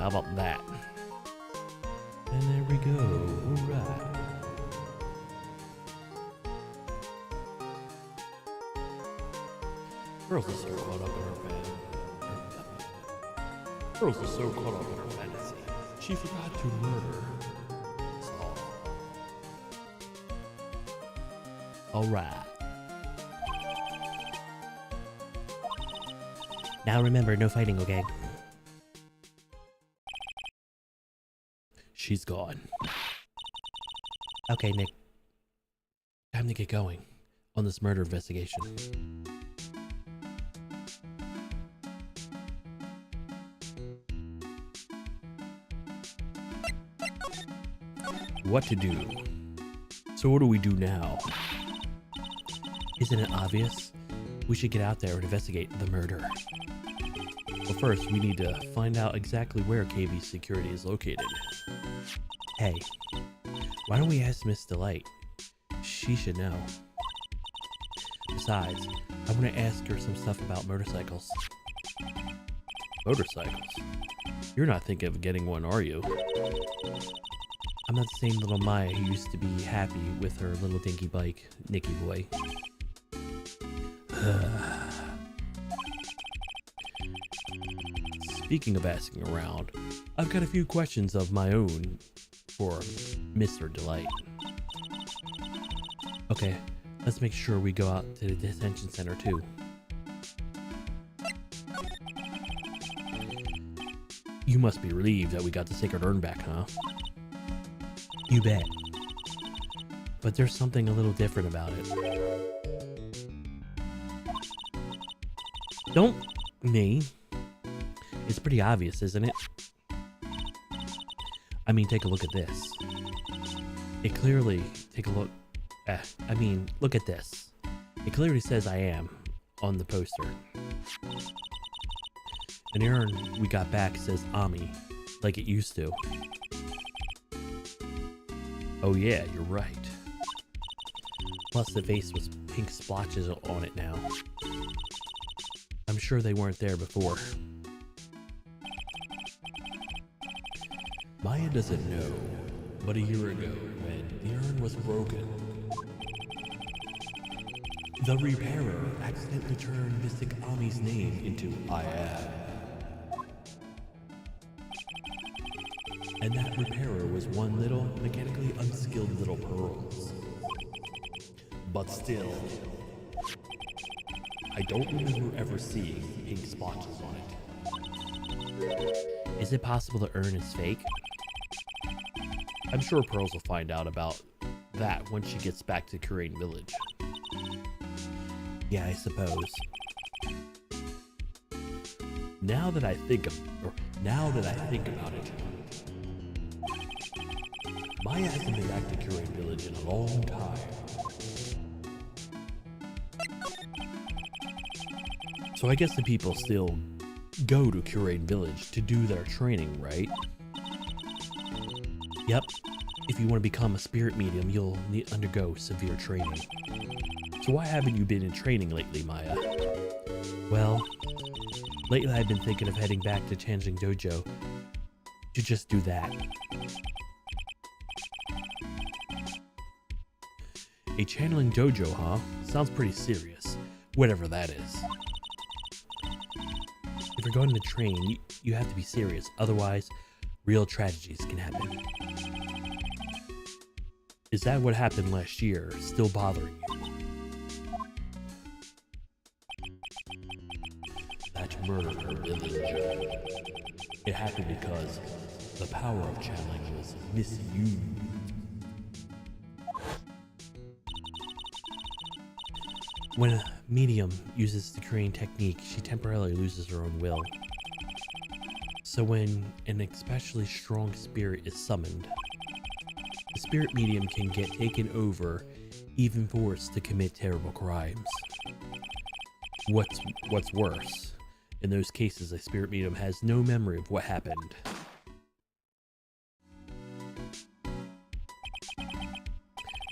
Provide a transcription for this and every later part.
How about that? And there we go. Alright. Girls are so caught up in her Girls are so caught up in her fantasy. She forgot to murder. That's all. Alright. Now remember, no fighting, okay? She's gone. Okay, Nick. Time to get going on this murder investigation. What to do? So what do we do now? Isn't it obvious? We should get out there and investigate the murder. Well, first, we need to find out exactly where KV's security is located. Hey, why don't we ask Miss Delight? She should know. Besides, I want to ask her some stuff about motorcycles. Motorcycles? You're not thinking of getting one, are you? I'm not the same little Maya who used to be happy with her little dinky bike, Nicky boy. Speaking of asking around, I've got a few questions of my own for Mr. Delight. Okay, let's make sure we go out to the detention center too. You must be relieved that we got the sacred urn back, huh? You bet. But there's something a little different about it. Don't me. It's pretty obvious, isn't it? I mean, take a look at this. It clearly, look at this. It clearly says I am on the poster. An urn we got back says Ami, like it used to. Oh yeah, you're right. Plus the face with pink splotches on it now. I'm sure they weren't there before. Maya doesn't know, but a year ago, when the urn was broken, the repairer accidentally turned Mystic Ami's name into I am. And that repairer was one little, mechanically unskilled little Pearls. But still, I don't remember ever seeing pink splotches on it. Is it possible the urn is fake? I'm sure Pearls will find out about that once she gets back to Kurain Village. Yeah, I suppose. Now that I think about it, Maya hasn't been back to Kurain Village in a long time. So I guess the people still go to Kurain Village to do their training, right? Yep. If you want to become a spirit medium, you'll need to undergo severe training. So why haven't you been in training lately, Maya? Well, lately I've been thinking of heading back to Changeling Dojo to just do that. A channeling dojo, huh? Sounds pretty serious. Whatever that is. If you're going to train, you have to be serious. Otherwise, real tragedies can happen. Is that what happened last year still bothering you? That murder her village. It happened because the power of channeling was misused. When a medium uses the Kurain technique, she temporarily loses her own will. So when an especially strong spirit is summoned, the spirit medium can get taken over, even forced to commit terrible crimes. What's worse, in those cases, a spirit medium has no memory of what happened.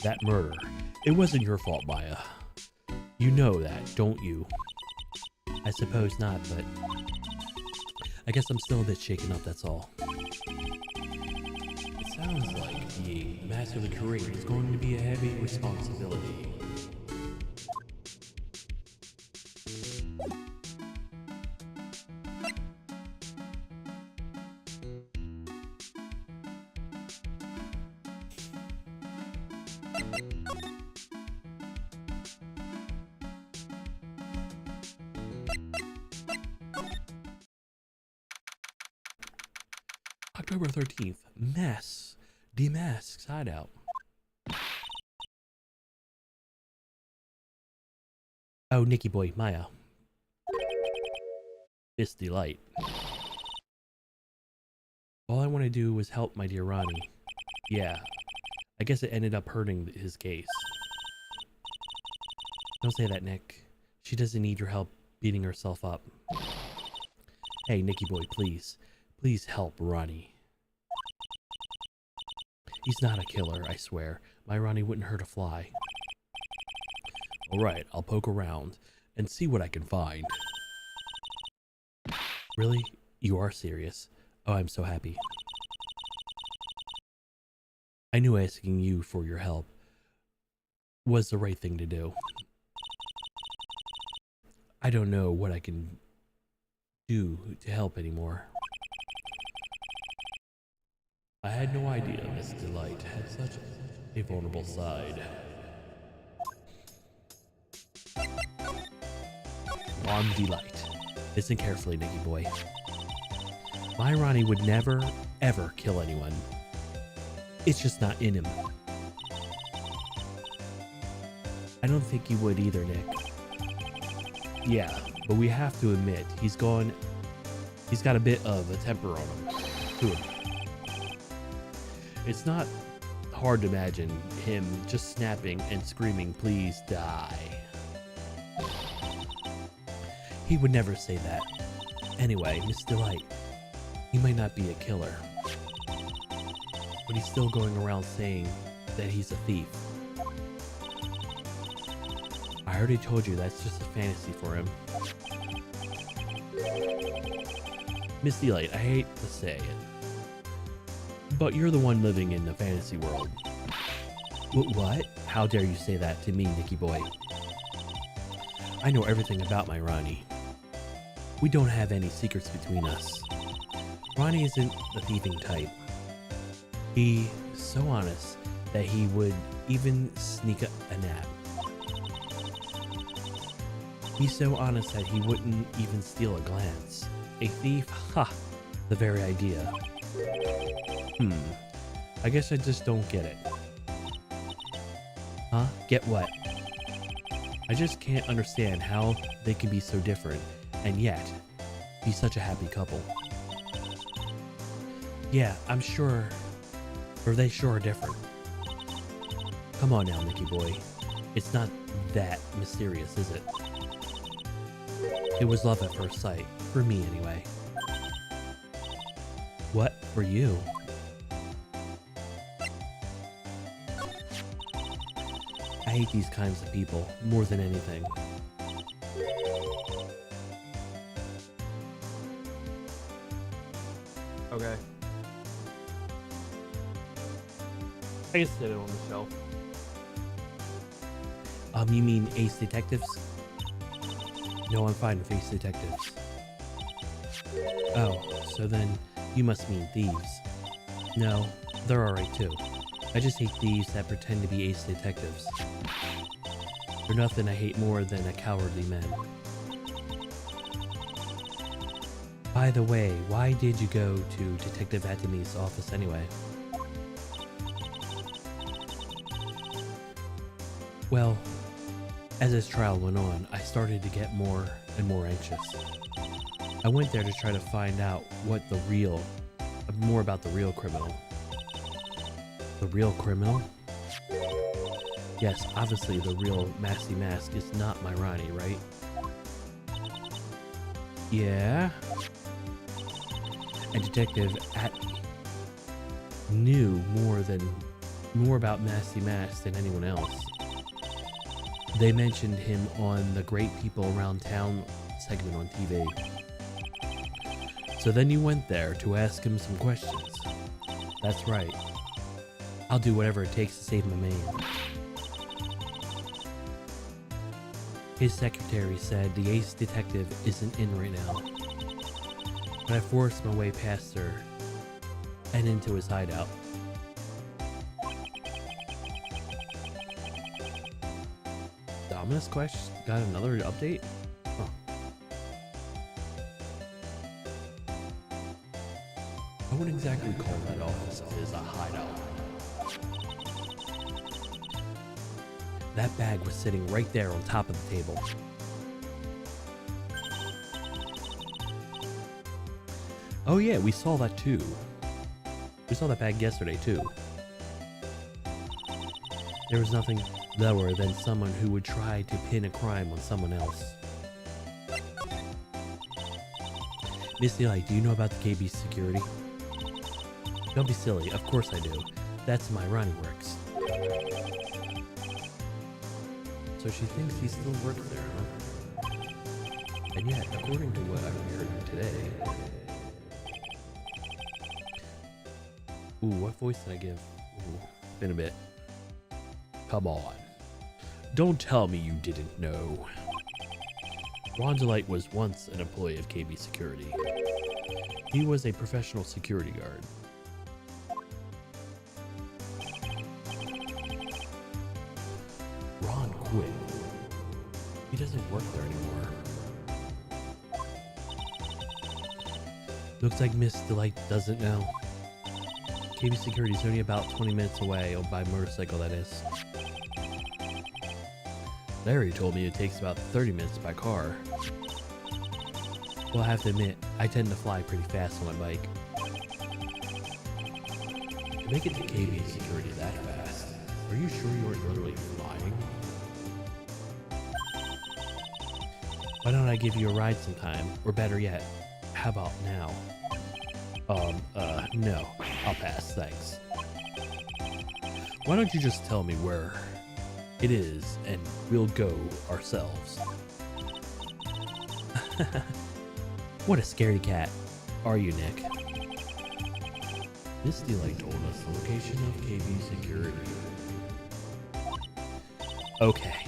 That murder, it wasn't your fault, Maya. You know that, don't you? I suppose not, but I guess I'm still a bit shaken up, that's all. It sounds like being master of the terrain is going to be a heavy responsibility. October 13th, mess. Demask hideout. Oh, Nicky boy, Maya. It's Delight. All I want to do was help my dear Ronnie. Yeah, I guess it ended up hurting his case. Don't say that, Nick. She doesn't need your help beating herself up. Hey, Nicky boy, please. Please help Ronnie. He's not a killer, I swear. My Ronnie wouldn't hurt a fly. Alright, I'll poke around and see what I can find. Really? You are serious? Oh, I'm so happy. I knew asking you for your help was the right thing to do. I don't know what I can do to help anymore. I had no idea Miss Delight had such a vulnerable side. On Delight. Listen carefully, Nicky boy. My Ronnie would never, ever kill anyone. It's just not in him. I don't think he would either, Nick. Yeah, but we have to admit, he's got a bit of a temper on him. It's not hard to imagine him just snapping and screaming, please die. He would never say that. Anyway, Miss Delight, he might not be a killer, but he's still going around saying that he's a thief. I already told you that's just a fantasy for him. Miss Delight, I hate to say it, but you're the one living in the fantasy world. What? How dare you say that to me, Nicky boy? I know everything about my Ronnie. We don't have any secrets between us. Ronnie isn't the thieving type. He's so honest that he would even sneak a nap. He's so honest that he wouldn't even steal a glance. A thief? Ha! The very idea. I guess I just don't get it. Huh? Get what? I just can't understand how they can be so different and yet be such a happy couple. Yeah, I'm sure, or they sure are different. Come on now, Nicky boy. It's not that mysterious, is it? It was love at first sight, for me anyway. What? For you? I hate these kinds of people more than anything. Okay. I can sit it on the shelf. You mean Ace Detectives? No, I'm fine with Ace Detectives. Oh, so then you must mean thieves. No, they're alright too. I just hate thieves that pretend to be Ace Detectives. They're nothing I hate more than a cowardly man. By the way, why did you go to Detective Atomy's office anyway? Well, as this trial went on, I started to get more and more anxious. I went there to try to find out more about the real criminal. The real criminal? Yes, obviously the real Massey Mask is not my Ronnie, right? Yeah? And Detective Atney knew more about Massey Mask than anyone else. They mentioned him on the Great People Around Town segment on TV. So then you went there to ask him some questions. That's right. I'll do whatever it takes to save my man. His secretary said the ace detective isn't in right now, but I forced my way past her and into his hideout. Dominus Quest got another update? Huh. I wouldn't exactly call that office of his a hideout. That bag was sitting right there on top of the table. Oh yeah, we saw that too. We saw that bag yesterday too. There was nothing lower than someone who would try to pin a crime on someone else. Misty Light, do you know about the KB security? Don't be silly, of course I do. That's my Ronnie works. So she thinks he still works there, huh? And yet, according to what I heard today... Ooh, what voice did I give? Ooh, been a bit. Come on. Don't tell me you didn't know. Ron DeLight was once an employee of KB Security. He was a professional security guard. Ron quit. He doesn't work there anymore. Looks like Miss DeLight doesn't know. KB Security is only about 20 minutes away, by motorcycle that is. Larry told me it takes about 30 minutes by car. Well, I have to admit, I tend to fly pretty fast on my bike. To make it to KB Security that fast, are you sure you aren't literally flying? Why don't I give you a ride sometime? Or better yet, how about now? No. I'll pass, thanks. Why don't you just tell me where it is and we'll go ourselves? What a scaredy cat are you, Nick? Misty Light told us the location of KB Security. Okay,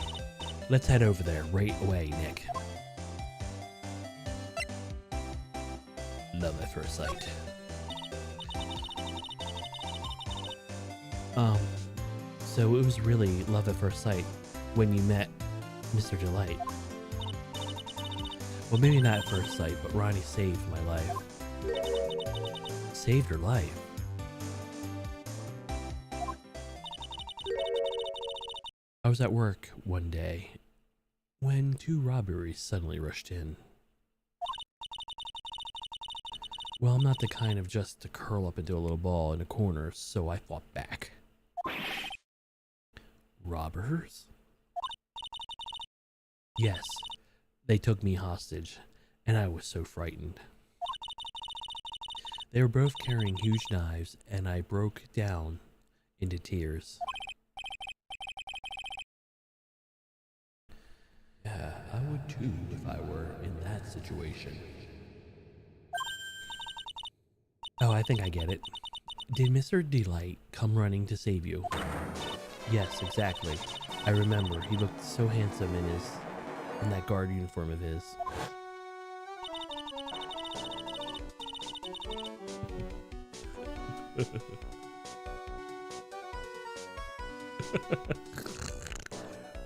let's head over there right away, Nick. Love at first sight. So it was really love at first sight when you met Mr. DeLight. Well, maybe not at first sight, but Ronnie saved my life. Saved her life? I was at work one day when 2 robberies suddenly rushed in. Well, I'm not the kind of just to curl up into a little ball in a corner, so I fought back. Robbers? Yes, they took me hostage, and I was so frightened. They were both carrying huge knives, and I broke down into tears. Yeah, I would too if I were in that situation. Oh, I think I get it. Did Mr. DeLight come running to save you? Yes, exactly. I remember. He looked so handsome in that guard uniform of his.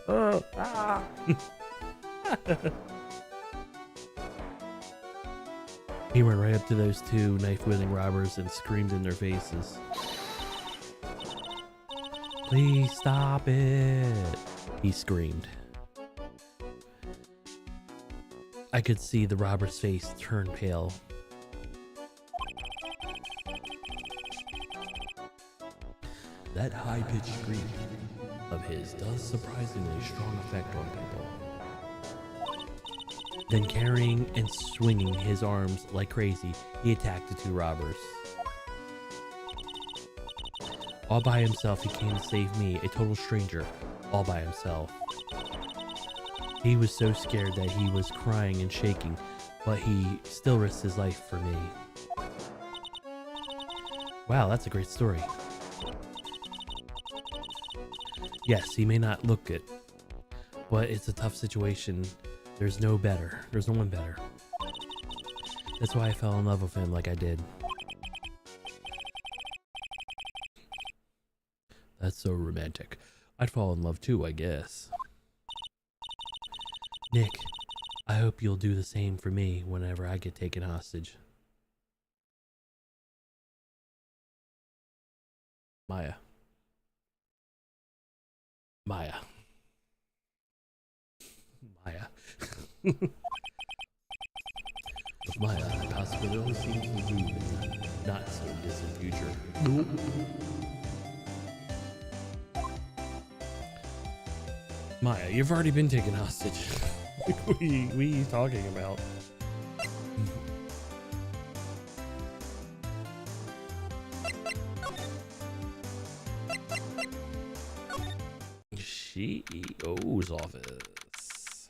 Oh, ah. He went right up to those 2 knife-wielding robbers and screamed in their faces. Please stop it, he screamed. I could see the robber's face turn pale. That high-pitched scream of his does surprisingly strong effect on people. Then carrying and swinging his arms like crazy, he attacked the 2 robbers. All by himself, he came to save me, a total stranger, all by himself. He was so scared that he was crying and shaking, but he still risked his life for me. Wow, that's a great story. Yes, he may not look it, but it's a tough situation. There's no one better. That's why I fell in love with him like I did. That's so romantic. I'd fall in love too, I guess. Nick, I hope you'll do the same for me whenever I get taken hostage. Maya. With Maya, the possibility seems to loom in the not so distant future. Maya, you've already been taken hostage. What are you talking about? CEO's office.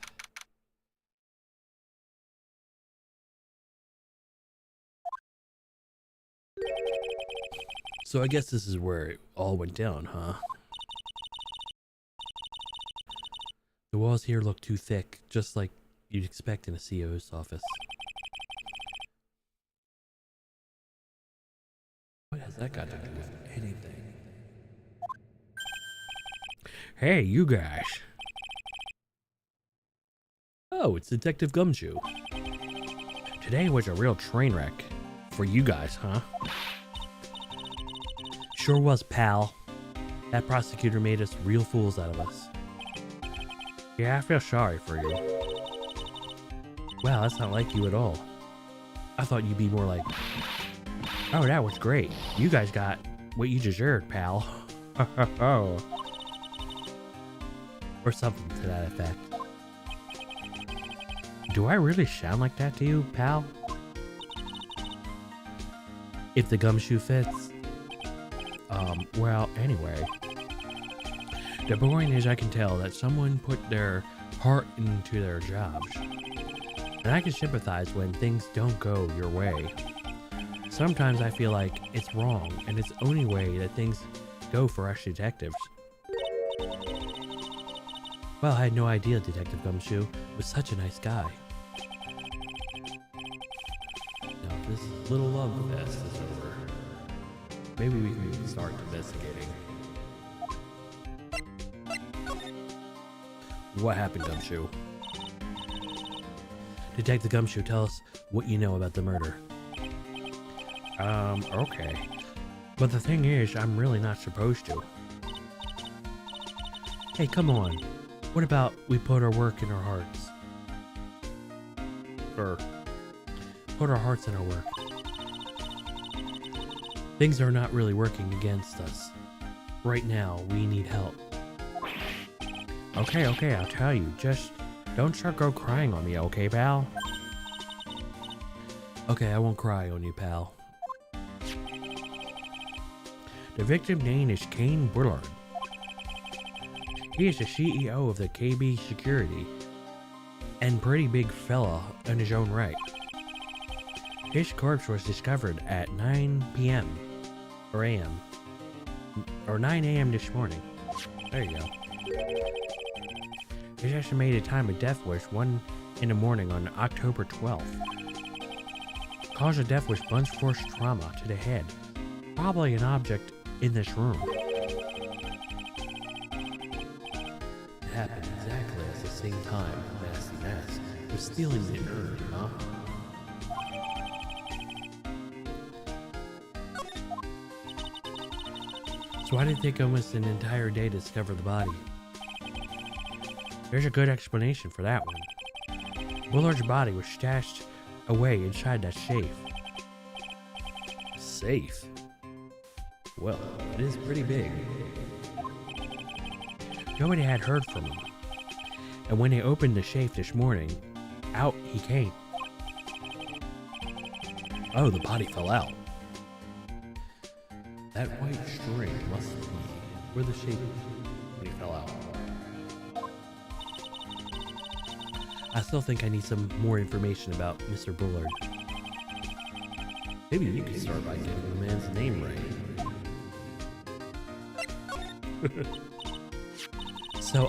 So I guess this is where it all went down, huh? The walls here look too thick, just like you'd expect in a CEO's office. What has that got to do with anything? Hey, you guys. Oh, it's Detective Gumshoe. Today was a real train wreck. For you guys, huh? Sure was, pal. That prosecutor made us real fools out of us. Yeah, I feel sorry for you. Wow, that's not like you at all. I thought you'd be more like, oh, that was great. You guys got what you deserved, pal. Oh. Or something to that effect. Do I really sound like that to you, pal? If the gumshoe fits. Well, anyway. The point is I can tell that someone put their heart into their jobs. And I can sympathize when things don't go your way. Sometimes I feel like it's wrong, and it's the only way that things go for us detectives. Well, I had no idea Detective Gumshoe was such a nice guy. Now, this little love fest is over. Maybe we can start investigating. What happened, Gumshoe? Detective Gumshoe, tell us what you know about the murder. Okay. But the thing is, I'm really not supposed to. Hey, come on. What about we put our work in our hearts? Or put our hearts in our work. Things are not really working against us. Right now, we need help. Okay, I'll tell you. Just don't go crying on me, okay, pal? Okay, I won't cry on you, pal. The victim's name is Kane Bullard. He is the CEO of the KB Security, and pretty big fella in his own right. His corpse was discovered at 9 p.m. or a.m. or 9 a.m. this morning. There you go. His estimated time of death was 1 in the morning on October 12th. Cause of death was blunt force trauma to the head, probably an object in this room. It happened exactly at the same time Nasty Mask was stealing the urn, huh? So why did it take almost an entire day to discover the body? There's a good explanation for that one. Bullard's body was stashed away inside that safe. Safe? Well, it is pretty big. Nobody had heard from him. And when they opened the safe this morning, out he came. Oh, the body fell out. That white string must be where the safe fell out. I still think I need some more information about Mr. Bullard. Maybe you could start by getting the man's name right. So,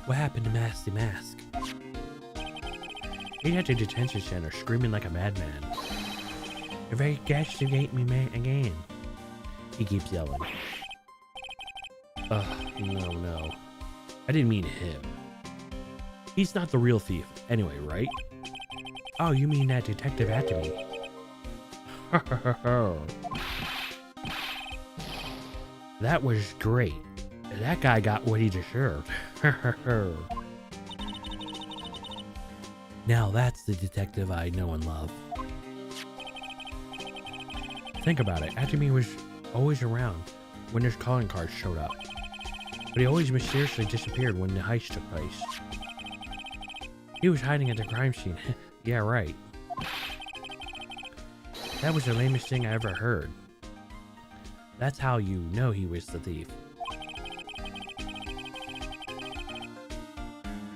what happened to Masty Mask? He's at the detention center screaming like a madman. Investigate me, man, again. He keeps yelling. Ugh, no. I didn't mean him. He's not the real thief anyway, right? Oh, you mean that detective after me? That was great. That guy got what he deserved. Now that's the detective I know and love. Think about it. Atami was always around when his calling cards showed up, but he always mysteriously disappeared when the heist took place. He was hiding at the crime scene. Yeah, right. That was the lamest thing I ever heard. That's how you know he was the thief.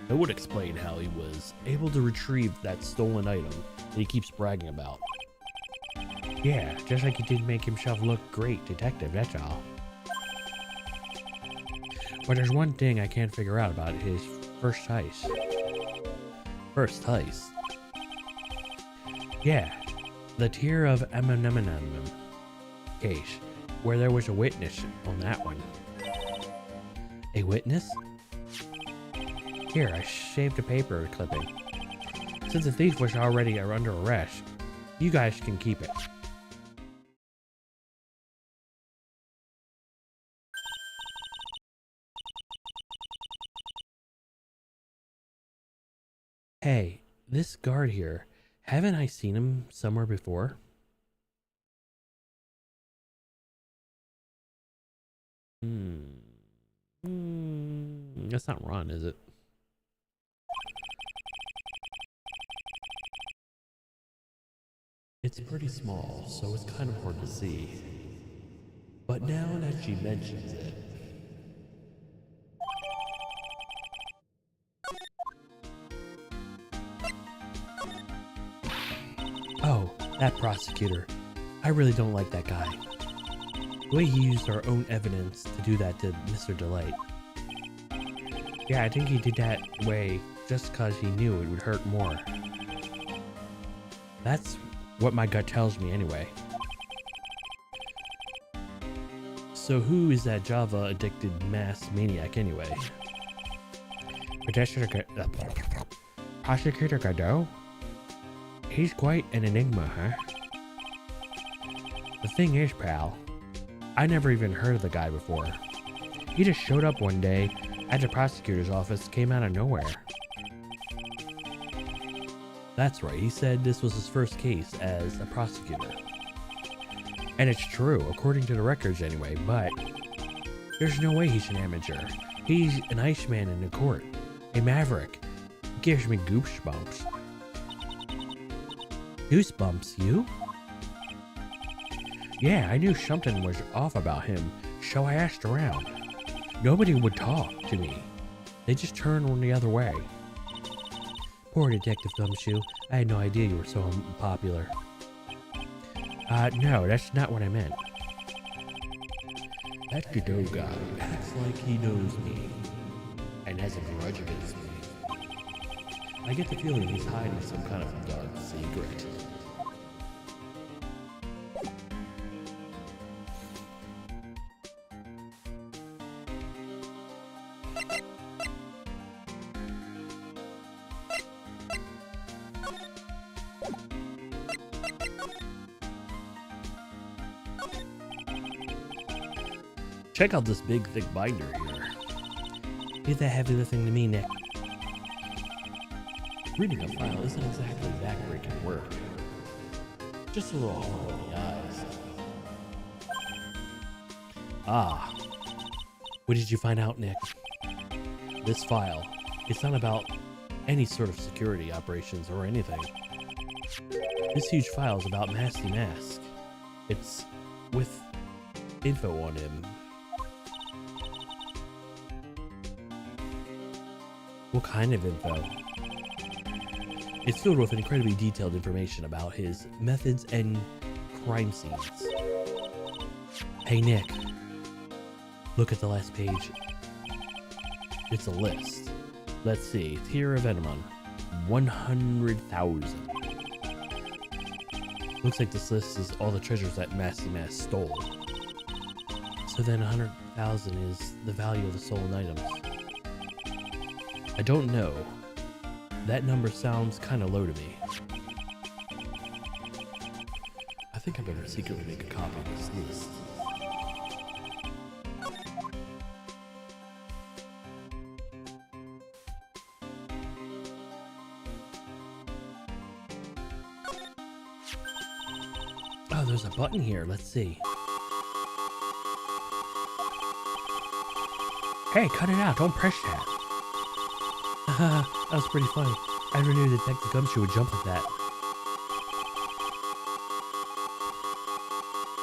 That would explain how he was able to retrieve that stolen item that he keeps bragging about. Yeah, just like he did make himself look great detective, that's all. But there's one thing I can't figure out about his first heist. First heist? Yeah, the tier of Eminem case, where there was a witness on that one. A witness? Here, I saved a paper clipping. Since the thief was already under arrest, you guys can keep it. Hey, this guard here, haven't I seen him somewhere before? That's not Ron, is it? It's pretty small, so it's kind of hard to see. But now that she mentions it... Oh, that prosecutor. I really don't like that guy. The way he used our own evidence to do that to Mr. Delight. Yeah, I think he did that way just because he knew it would hurt more. That's what my gut tells me anyway. So who is that Java-addicted mass maniac anyway? Prosecutor Godot? He's quite an enigma, huh? The thing is, pal, I never even heard of the guy before. He just showed up one day at the prosecutor's office, came out of nowhere. That's right, he said this was his first case as a prosecutor. And it's true, according to the records anyway, but there's no way he's an amateur. He's an Iceman in the court, a maverick. Gives me goosebumps. Goosebumps, you? Yeah, I knew something was off about him, so I asked around. Nobody would talk to me. They just turned the other way. Poor Detective Gumshoe. I had no idea you were so unpopular. No, that's not what I meant. That Godot guy acts like he knows me and has a grudge against me. I get the feeling he's hiding some kind of dark secret. Check out this big, thick binder here. Leave that heavy lifting to me, Nick. Reading a file isn't exactly backbreaking work. Just a little hard on the eyes. Ah. What did you find out, Nick? This file, it's not about any sort of security operations or anything. This huge file is about Masty Mask. It's with info on him. What kind of info? It's filled with incredibly detailed information about his methods and crime scenes. Hey Nick, look at the last page. It's a list. Let's see, tier of Enamon, 100,000. Looks like this list is all the treasures that Maximus stole. So then 100,000 is the value of the stolen items. I don't know. That number sounds kind of low to me. I think I better secretly make a copy of this list. Oh, there's a button here. Let's see. Hey, cut it out. Don't press that. That was pretty funny. I never knew Detective Gumshoe would jump like that.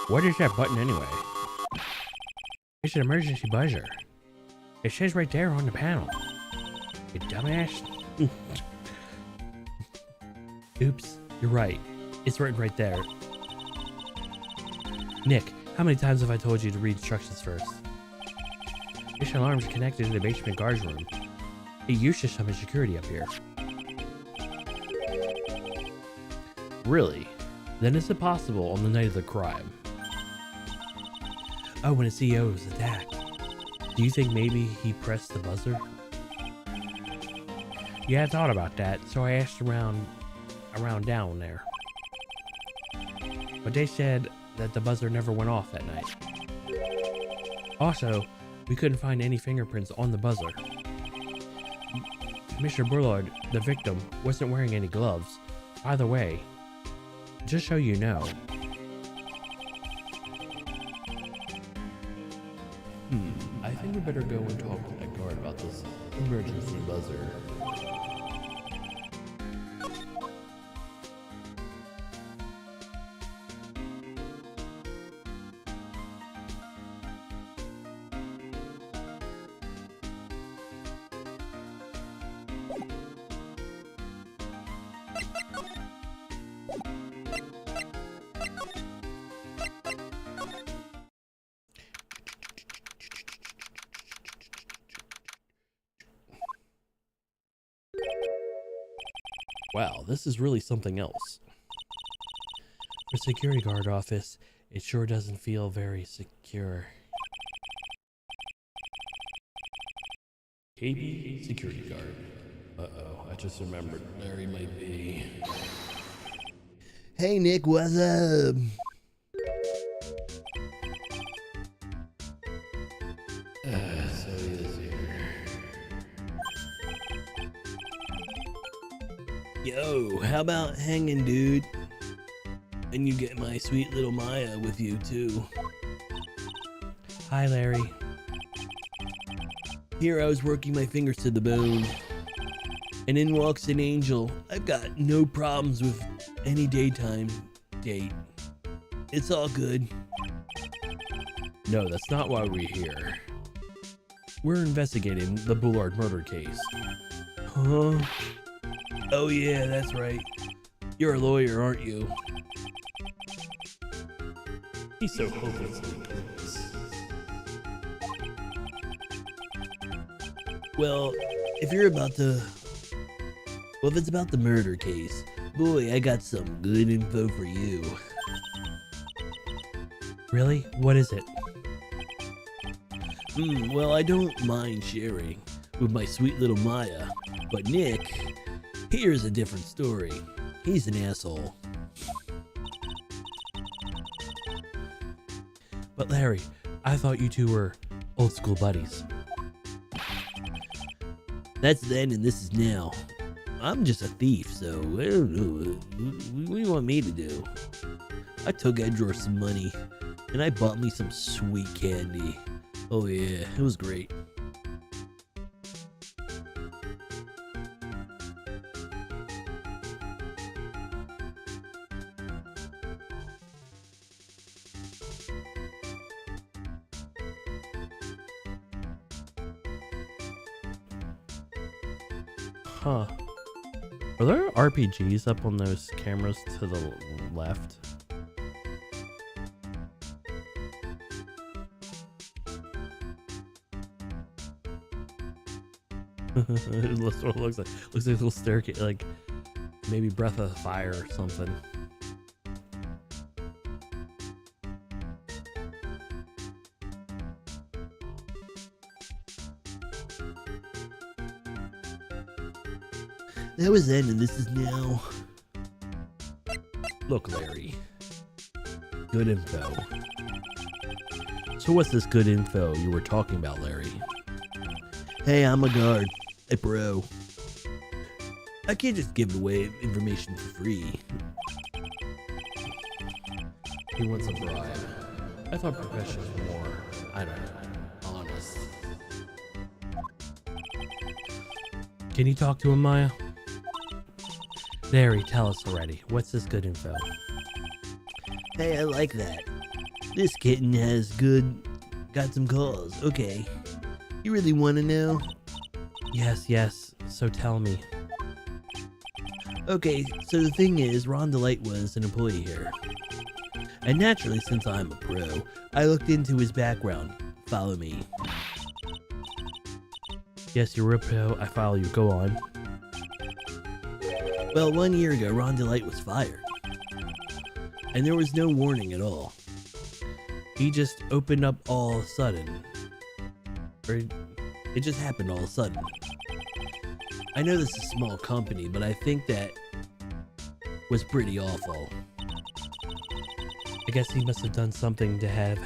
What is that button anyway? It's an emergency buzzer. It says right there on the panel. You dumbass. Oops, you're right. It's written right there. Nick, how many times have I told you to read instructions first? This alarm is connected to the basement guard's room. It used to summon security up here. Really? Then is it possible on the night of the crime? Oh, when a CEO was attacked. Do you think maybe he pressed the buzzer? Yeah, I thought about that, so I asked around down there. But they said that the buzzer never went off that night. Also, we couldn't find any fingerprints on the buzzer. Mr. Bullard, the victim, wasn't wearing any gloves. Either way, just so you know. I think we better go and talk to that guard about this emergency buzzer. Wow, this is really something else. For security guard office, it sure doesn't feel very secure. KB security guard. Uh-oh, I just remembered Larry might be. Hey Nick, what's up? So he is here. Yo, how about hanging, dude? And you get my sweet little Maya with you, too. Hi, Larry. Here I was working my fingers to the bone. And in walks an angel. I've got no problems with any daytime date. It's all good. No, that's not why we're here. We're investigating the Bullard murder case. Huh? Oh yeah, that's right. You're a lawyer, aren't you? He's so hopelessly clueless. Well, if it's about the murder case, boy, I got some good info for you. Really? What is it? Well, I don't mind sharing with my sweet little Maya, but Nick, here's a different story. He's an asshole. But Larry, I thought you two were old school buddies. That's then and this is now. I'm just a thief, so I don't know. What do you want me to do? I took Edgar some money, and I bought me some sweet candy. Oh yeah, it was great. Huh. Are there RPGs up on those cameras to the left? It sort of looks like a little staircase, like maybe Breath of Fire or something. That was then and this is now. Look, Larry. Good info. So what's this good info you were talking about, Larry? Hey, I'm a guard. A pro. I can't just give away information for free. He wants a bribe. I thought profession was more, I don't know, honest. Can you talk to him, Maya? Larry, tell us already. What's this good info? Hey, I like that. This kitten has got some calls. Okay. You really want to know? Yes. So tell me. Okay, so the thing is, Ron Delight was an employee here. And naturally, since I'm a pro, I looked into his background. Follow me. Yes, you're a pro. I follow you. Go on. Well, 1 year ago, Ron Delight was fired. And there was no warning at all. He just opened up all of a sudden. Or it just happened all of a sudden. I know this is a small company, but I think that was pretty awful. I guess he must have done something to have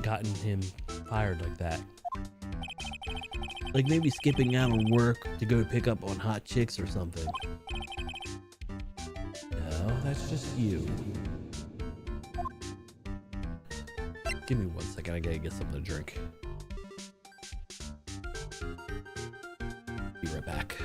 gotten him fired like that. Like maybe skipping out on work to go pick up on hot chicks or something. No, that's just you. Give me 1 second, I gotta get something to drink. Be right back.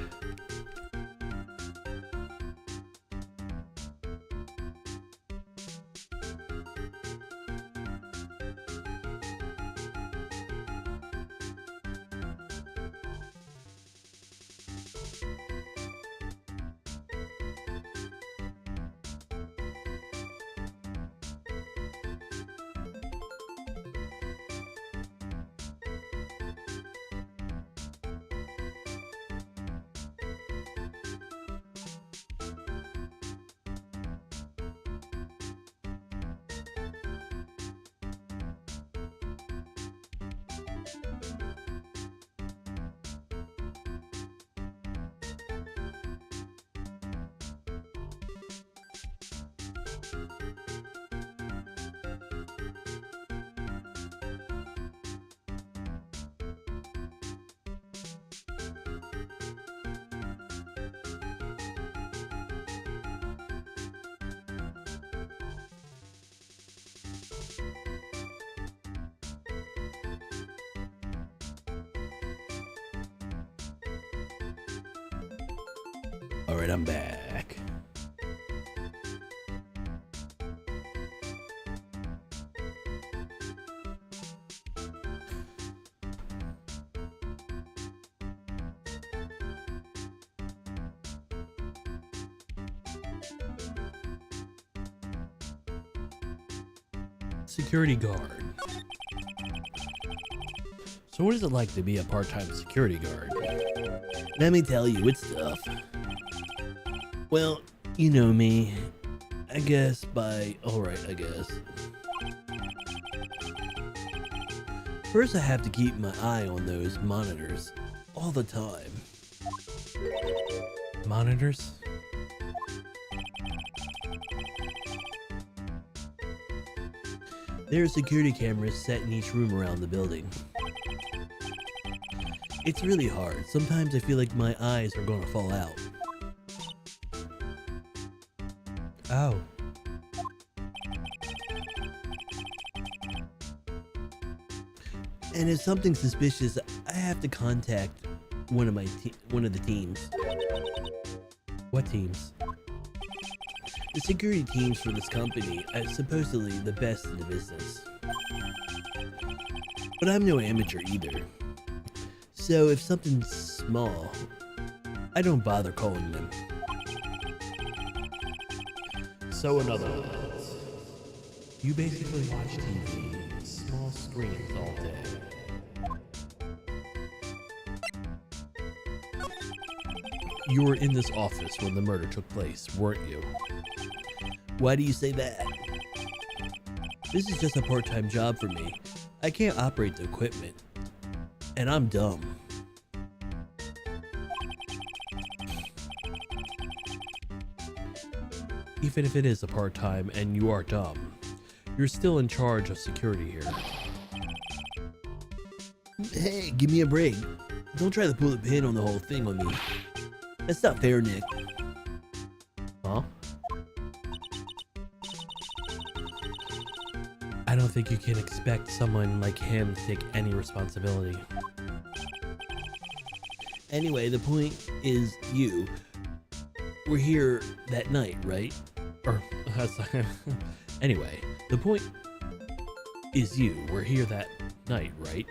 Alright, I'm back. Security guard. So what is it like to be a part-time security guard? Let me tell you, it's tough. Well, you know me. I guess alright, I guess. First I have to keep my eye on those monitors all the time. Monitors? There are security cameras set in each room around the building. It's really hard. Sometimes I feel like my eyes are gonna fall out. Oh. And if something's suspicious, I have to contact one of the teams. What teams? The security teams for this company are supposedly the best in the business. But I'm no amateur either. So if something's small, I don't bother calling them. So in other words, you basically watch TV on small screens all day. You were in this office when the murder took place, weren't you? Why do you say that? This is just a part-time job for me. I can't operate the equipment. And I'm dumb. Even if it is a part-time and you are dumb, you're still in charge of security here. Hey, give me a break. Don't try to pull the pin on the whole thing on me. That's not fair, Nick. Huh? I don't think you can expect someone like him to take any responsibility. Anyway, the point is you were here that night, right? Or, anyway, the point is you were here that night, right?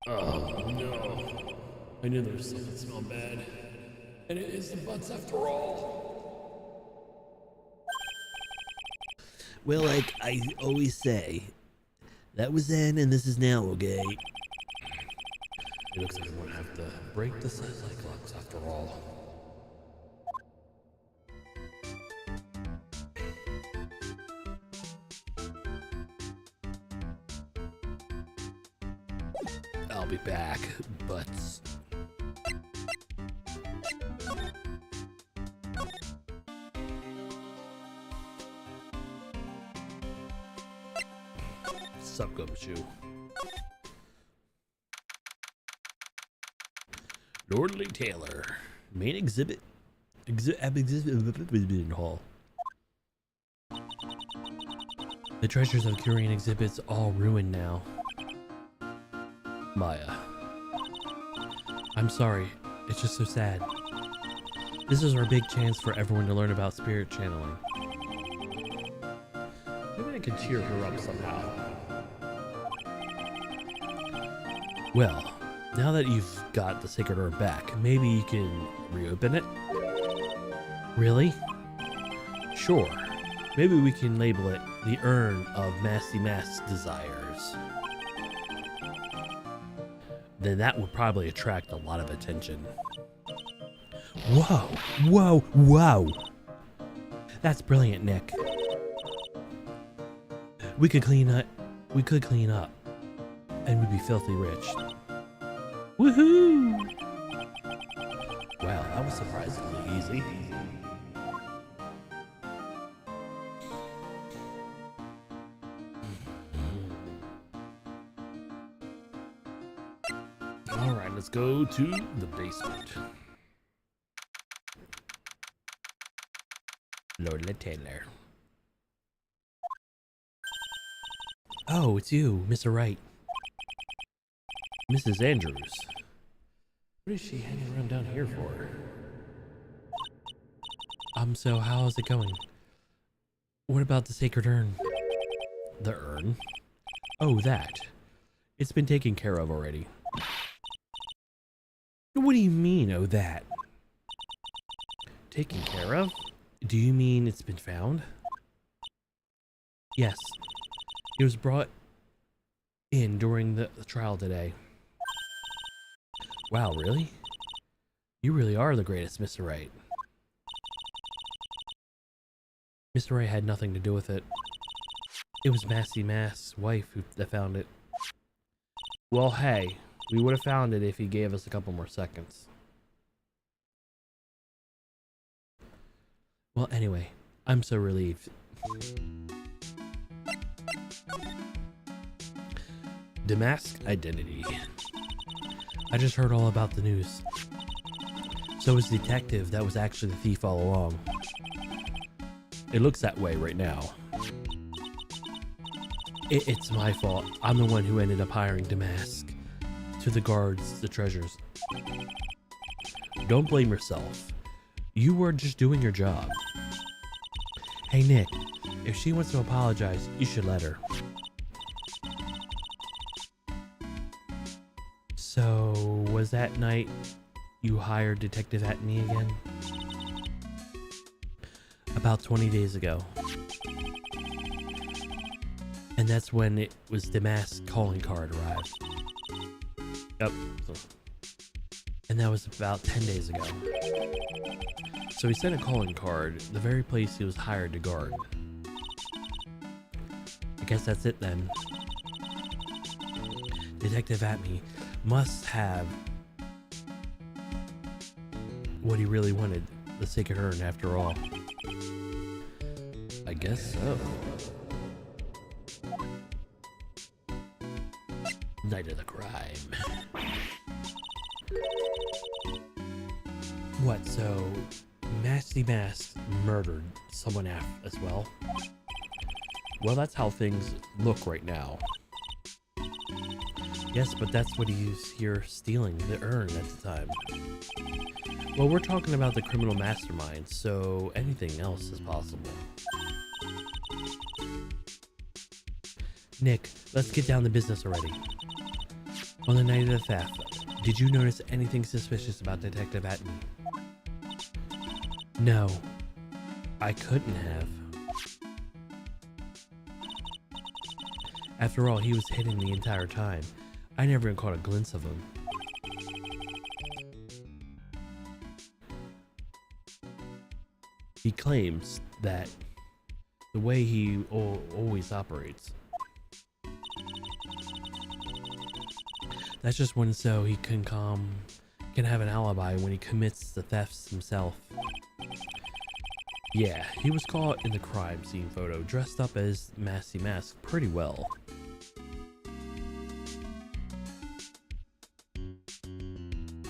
Oh no. I knew there was something that smelled bad. And it is the butts after all. Well, like I always say, that was then and this is now, okay? It looks like I'm gonna have to break the cyclops after all. I'll be back, but... Sup, Gumshoe. Lordly Taylor, main exhibit hall. The treasures of Curian exhibits all ruined now. Maya. I'm sorry, it's just so sad. This is our big chance for everyone to learn about spirit channeling. Maybe I can cheer her up somehow. Well, now that you've got the sacred urn back, maybe you can reopen it? Really? Sure. Maybe we can label it the Urn of Massy Mass Desires. Then that would probably attract a lot of attention. Whoa, whoa, whoa! That's brilliant, Nick. We could clean up, and we'd be filthy rich. Woohoo! Wow, that was surprisingly easy. Alright, let's go to the basement. Lord Taylor. Oh, it's you, Mr. Wright. Mrs. Andrews. What is she hanging around down here for? So how's it going? What about the sacred urn? The urn? Oh, that. It's been taken care of already. What do you mean, oh, that? Taken care of? Do you mean it's been found? Yes. It was brought in during the trial today. Wow, really? You really are the greatest, Mr. Wright. Mr. Wright had nothing to do with it. It was Massy Mass' wife that found it. Well, hey, we would have found it if he gave us a couple more seconds. Well, anyway, I'm so relieved. Damask identity. I just heard all about the news. So was the detective that was actually the thief all along. It looks that way right now. It's my fault. I'm the one who ended up hiring Damask to the guards the treasures. Don't blame yourself. You were just doing your job. Hey Nick, if she wants to apologize, you should let her. was that night you hired Detective Atney again? About 20 days ago. And that's when it was the masked calling card arrived. Yep. And that was about 10 days ago. So he sent a calling card, the very place he was hired to guard. I guess that's it then. Detective Atney must have what he really wanted, the sacred urn after all. I guess so. Night of the crime. What, so Masty Mask murdered someone as well? Well, that's how things look right now. Yes, but that's what he was here stealing, the urn at the time. Well, we're talking about the criminal mastermind, so anything else is possible. Nick, let's get down to business already. On the night of the theft, did you notice anything suspicious about Detective Atney? No, I couldn't have. After all, he was hidden the entire time. I never even caught a glimpse of him. He claims that the way he always operates. That's just when so he can have an alibi when he commits the thefts himself. Yeah, he was caught in the crime scene photo, dressed up as Masty Mask pretty well.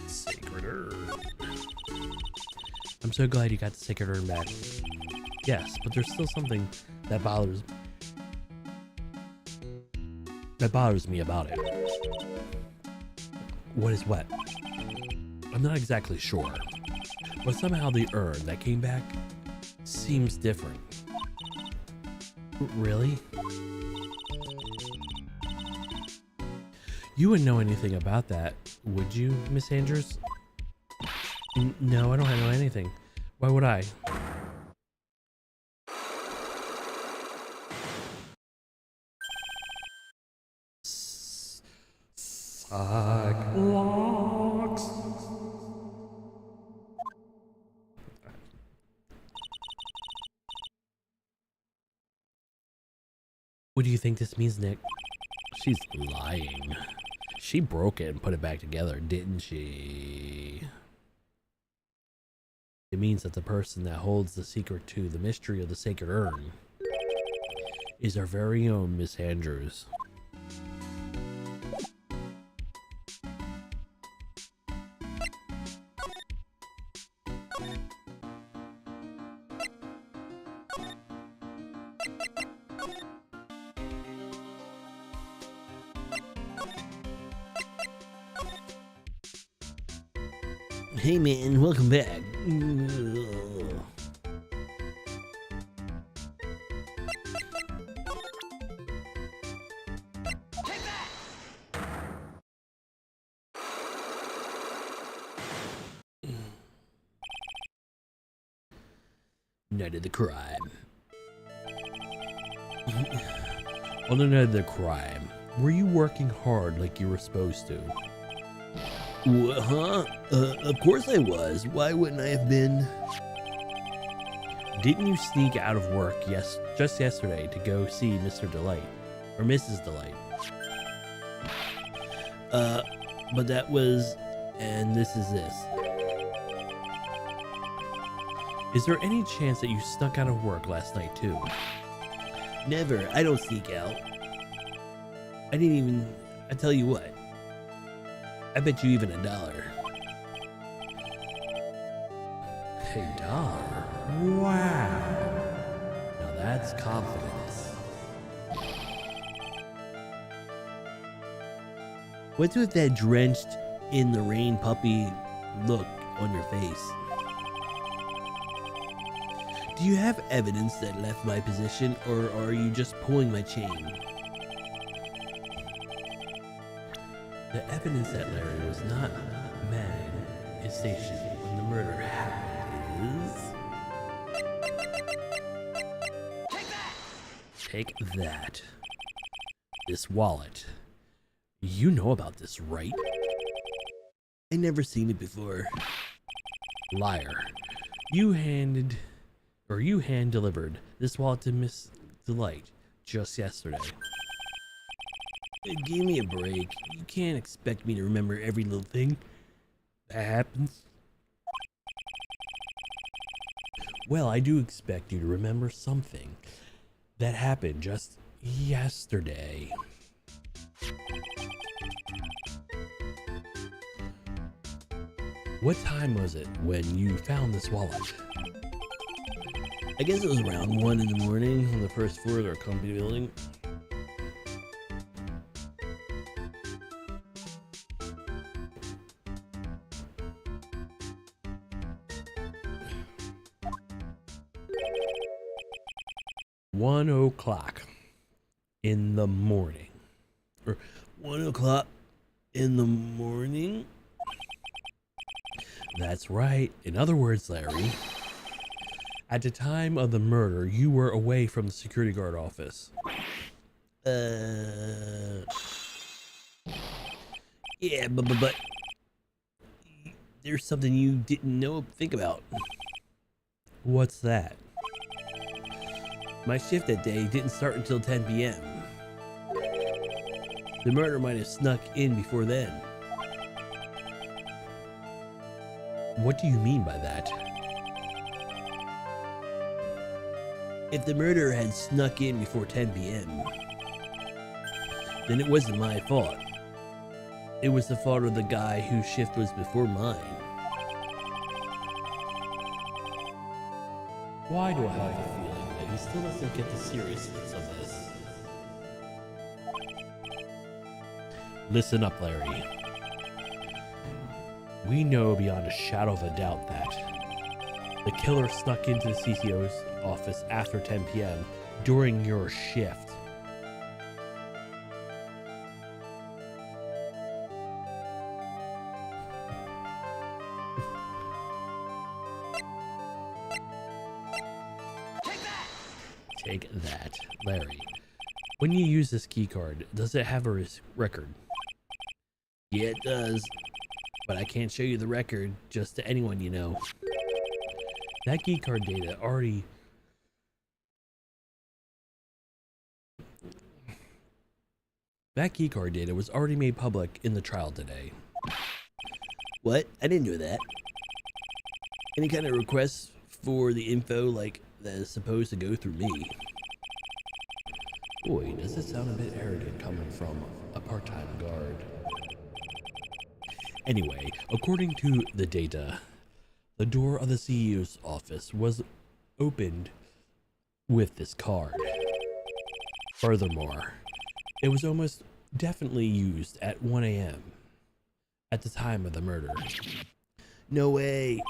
Sacred urn. I'm so glad you got the sacred urn back. Yes, but there's still something that bothers me about it. What is what? I'm not exactly sure, but somehow the urn that came back seems different. Really? You wouldn't know anything about that, would you, Miss Andrews? No, I don't know anything. Why would I? Locks. What do you think this means, Nick? She's lying. She broke it and put it back together, didn't she? It means that the person that holds the secret to the mystery of the sacred urn is our very own Miss Andrews. Hey man, welcome back. Night of the crime. On the night of the crime, were you working hard like you were supposed to? Huh? Of course I was. Why wouldn't I have been? Didn't you sneak out of work just yesterday to go see Mr. Delight or Mrs. Delight? But that was, and this is this. Is there any chance that you snuck out of work last night too? Never. I don't sneak out. I tell you what. I bet you even $1. $1? Wow. Now that's confidence. What's with that drenched in the rain puppy look on your face? Do you have evidence that left my position, or are you just pulling my chain? The evidence that Larry was not manning his station when the murder happened is... Take that. This wallet. You know about this, right? I never seen it before. Liar. You hand delivered this wallet to Miss Delight just yesterday. Give me a break. You can't expect me to remember every little thing that happens. Well, I do expect you to remember something that happened just yesterday. What time was it when you found this wallet? I guess it was around 1 in the morning on the first floor of our company building. One o'clock in the morning. Or 1 o'clock in the morning? That's right. In other words, Larry, at the time of the murder, you were away from the security guard office. Yeah, but there's something you didn't think about. What's that? My shift that day didn't start until 10 p.m. The murder might have snuck in before then. What do you mean by that? If the murderer had snuck in before 10 p.m., then it wasn't my fault. It was the fault of the guy whose shift was before mine. Why do I have the feeling that he still doesn't get the seriousness of this? Listen up, Larry. We know beyond a shadow of a doubt that the killer snuck into the CCO's office after 10 p.m. during your shift. Take that, Larry. When you use this key card, does it have a record? Yeah, it does. But I can't show you the record just to anyone you know. That key card data already... That key card data was already made public in the trial today. What? I didn't do that. Any kind of requests for the info like that is supposed to go through me? Boy, does it sound a bit arrogant coming from a part-time guard. Anyway, according to the data, the door of the CEO's office was opened with this card. Furthermore, it was almost definitely used at 1 a.m. at the time of the murder. No way.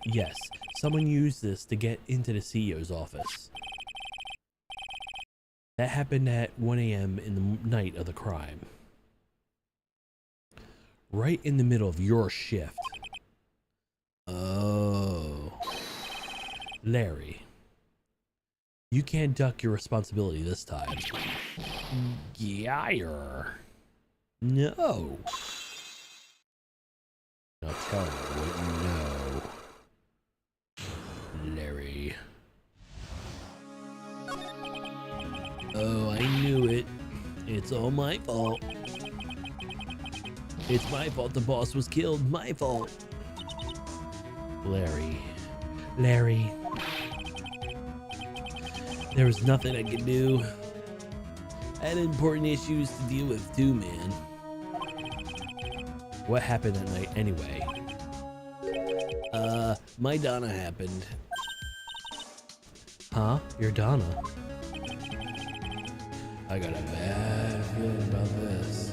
Yes, someone used this to get into the CEO's office. That happened at 1 a.m. in the night of the crime. Right in the middle of your shift. Oh. Larry. You can't duck your responsibility this time. Geyer. No. Now tell me what you know, Larry. Oh, I knew it. It's all my fault. It's my fault the boss was killed. My fault. Larry. Larry. There was nothing I could do. I had important issues to deal with too, man. What happened that night anyway? My Donna happened. Huh? Your Donna? I got a bad feeling about this.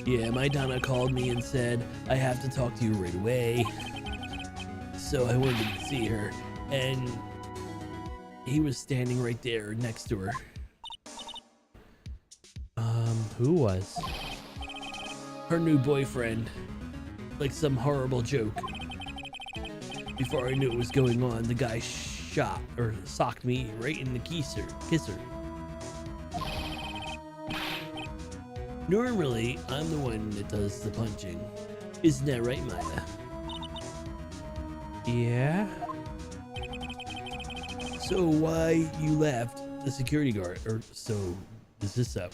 Yeah, my Donna called me and said, I have to talk to you right away. So I went to see her, and he was standing right there next to her. Who was? her new boyfriend. Like some horrible joke. Before I knew what was going on, the guy shot or socked me right in the kisser. Normally, I'm the one that does the punching. Isn't that right, Maya? Yeah? So why you left the security guard? Or so is this up?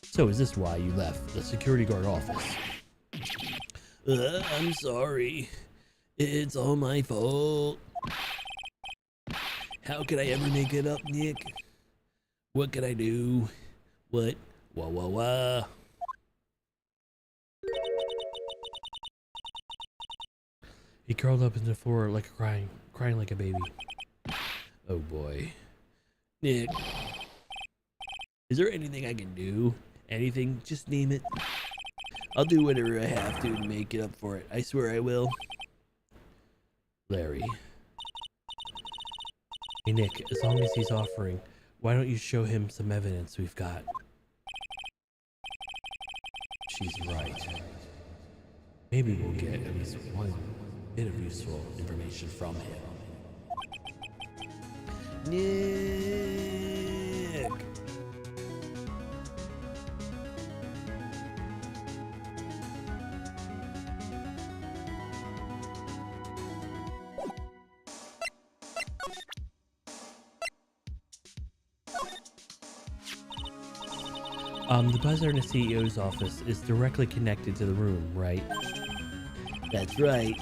So is this why you left the security guard office? I'm sorry. It's all my fault. How could I ever make it up, Nick? What could I do? What? Wah. He curled up in the floor like crying like a baby. Oh boy. Nick, is there anything I can do? Anything? Just name it. I'll do whatever I have to make it up for it. I swear I will. Larry. Hey Nick, as long as he's offering, why don't you show him some evidence we've got? She's right. Maybe we'll get at least one bit of useful information from him. Nick! The buzzer in the CEO's office is directly connected to the room, right? That's right.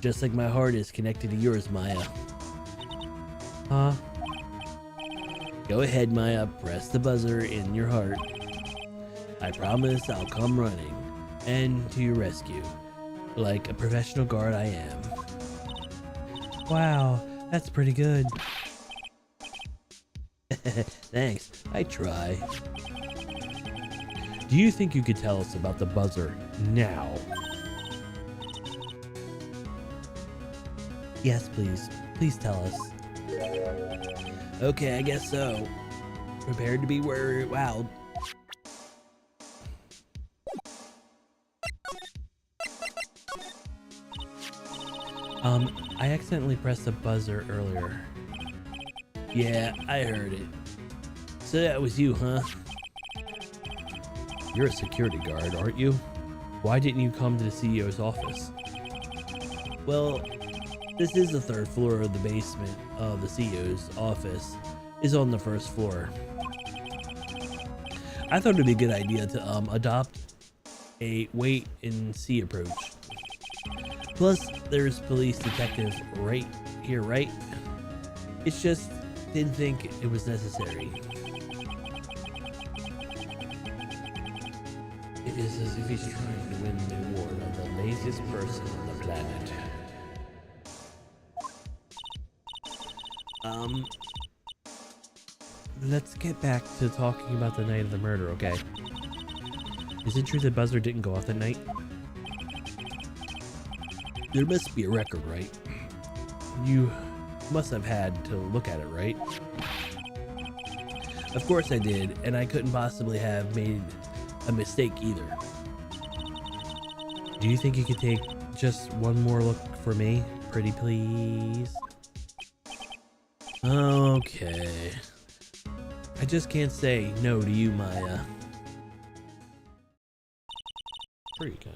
Just like my heart is connected to yours, Maya. Huh? Go ahead, Maya. Press the buzzer in your heart. I promise I'll come running and to your rescue. Like a professional guard I am. Wow, that's pretty good. Thanks. I try. Do you think you could tell us about the buzzer now? Yes, please. Please tell us. Okay, I guess so. Prepared to be wowed. I accidentally pressed the buzzer earlier. Yeah, I heard it. So that was you, huh? You're a security guard, aren't you? Why didn't you come to the CEO's office? Well, this is the third floor of the basement of the CEO's office. Is on the first floor. I thought it'd be a good idea to adopt a wait and see approach. Plus, there's police detective right here, right? It's just didn't think it was necessary. It is as if he's trying to win the award of the laziest person on the planet. Let's get back to talking about the night of the murder, okay? Is it true the buzzer didn't go off that night? There must be a record, right? You must have had to look at it, right? Of course I did, and I couldn't possibly have made a mistake either. Do you think you could take just one more look for me? Pretty please? Okay. I just can't say no to you, Maya. Pretty good.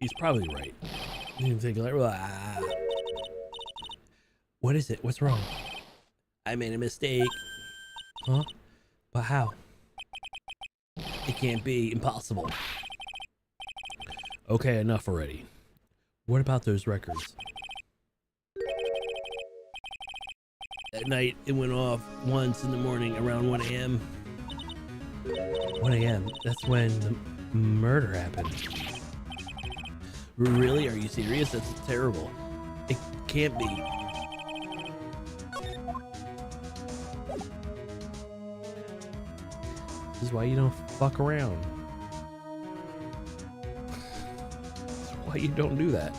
He's probably right. You think like, What is it? What's wrong? I made a mistake. Huh? But how? It can't be. Impossible. Okay, enough already. What about those records? That night, it went off once in the morning around 1 a.m. 1 a.m. That's when the murder happened. Really? Are you serious? That's terrible. It can't be. This is why you don't fuck around. This is why you don't do that.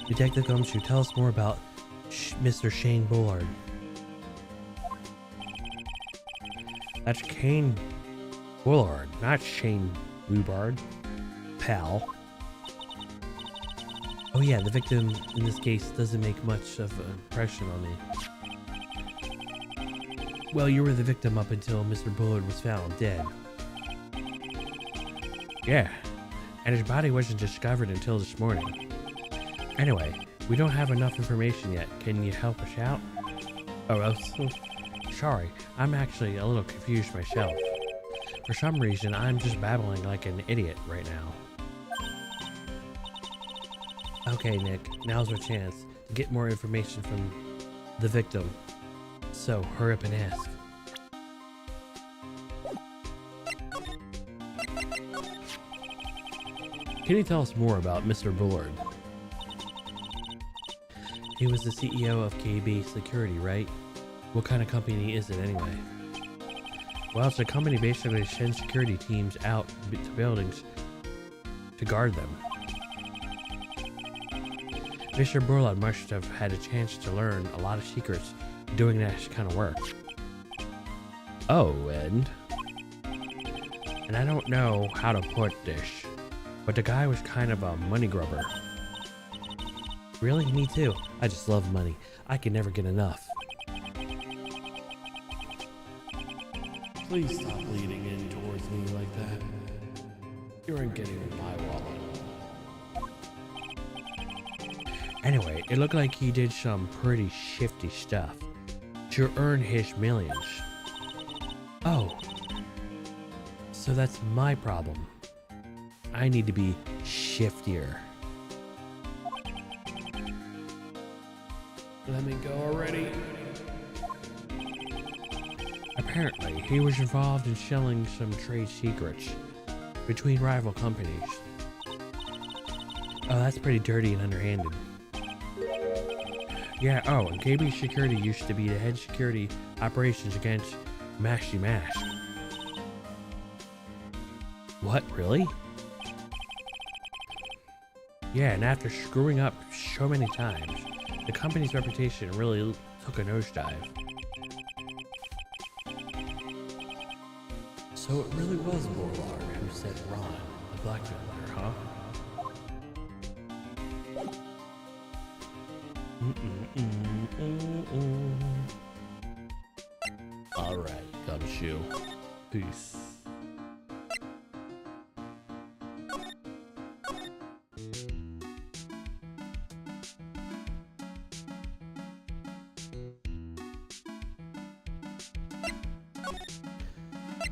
Detective Gumshoe, tell us more about Mr. Shane Bullard. That's Kane Bullard, not Shane Rhubarb, pal. Oh yeah, the victim in this case doesn't make much of an impression on me. Well, you were the victim up until Mr. Bullard was found dead. Yeah, and his body wasn't discovered until this morning. Anyway, we don't have enough information yet. Can you help us out? Oh, sorry, I'm actually a little confused myself. For some reason, I'm just babbling like an idiot right now. Okay, Nick, now's our chance to get more information from the victim. So, hurry up and ask. Can you tell us more about Mr. Bullard? He was the CEO of KB Security, right? What kind of company is it anyway? Well, it's a company basically sends security teams out to buildings to guard them. Mr. Bullard must have had a chance to learn a lot of secrets doing that kind of work. Oh, and I don't know how to put this, but the guy was kind of a money grubber. Really? Me too. I just love money. I can never get enough. Please stop leaning in towards me like that. You aren't getting my wallet. Anyway, it looked like he did some pretty shifty stuff to earn his millions. Oh. So that's my problem. I need to be shiftier. Let me go already. Apparently, he was involved in selling some trade secrets between rival companies. Oh, that's pretty dirty and underhanded. Yeah, oh, and KB Security used to be the head security operations against Mashy Mash. What, really? Yeah, and after screwing up so many times, the company's reputation really took a nosedive. So it really was Bullard who sent Ron the blackmail letter, huh? Alright, Gumshoe. Peace.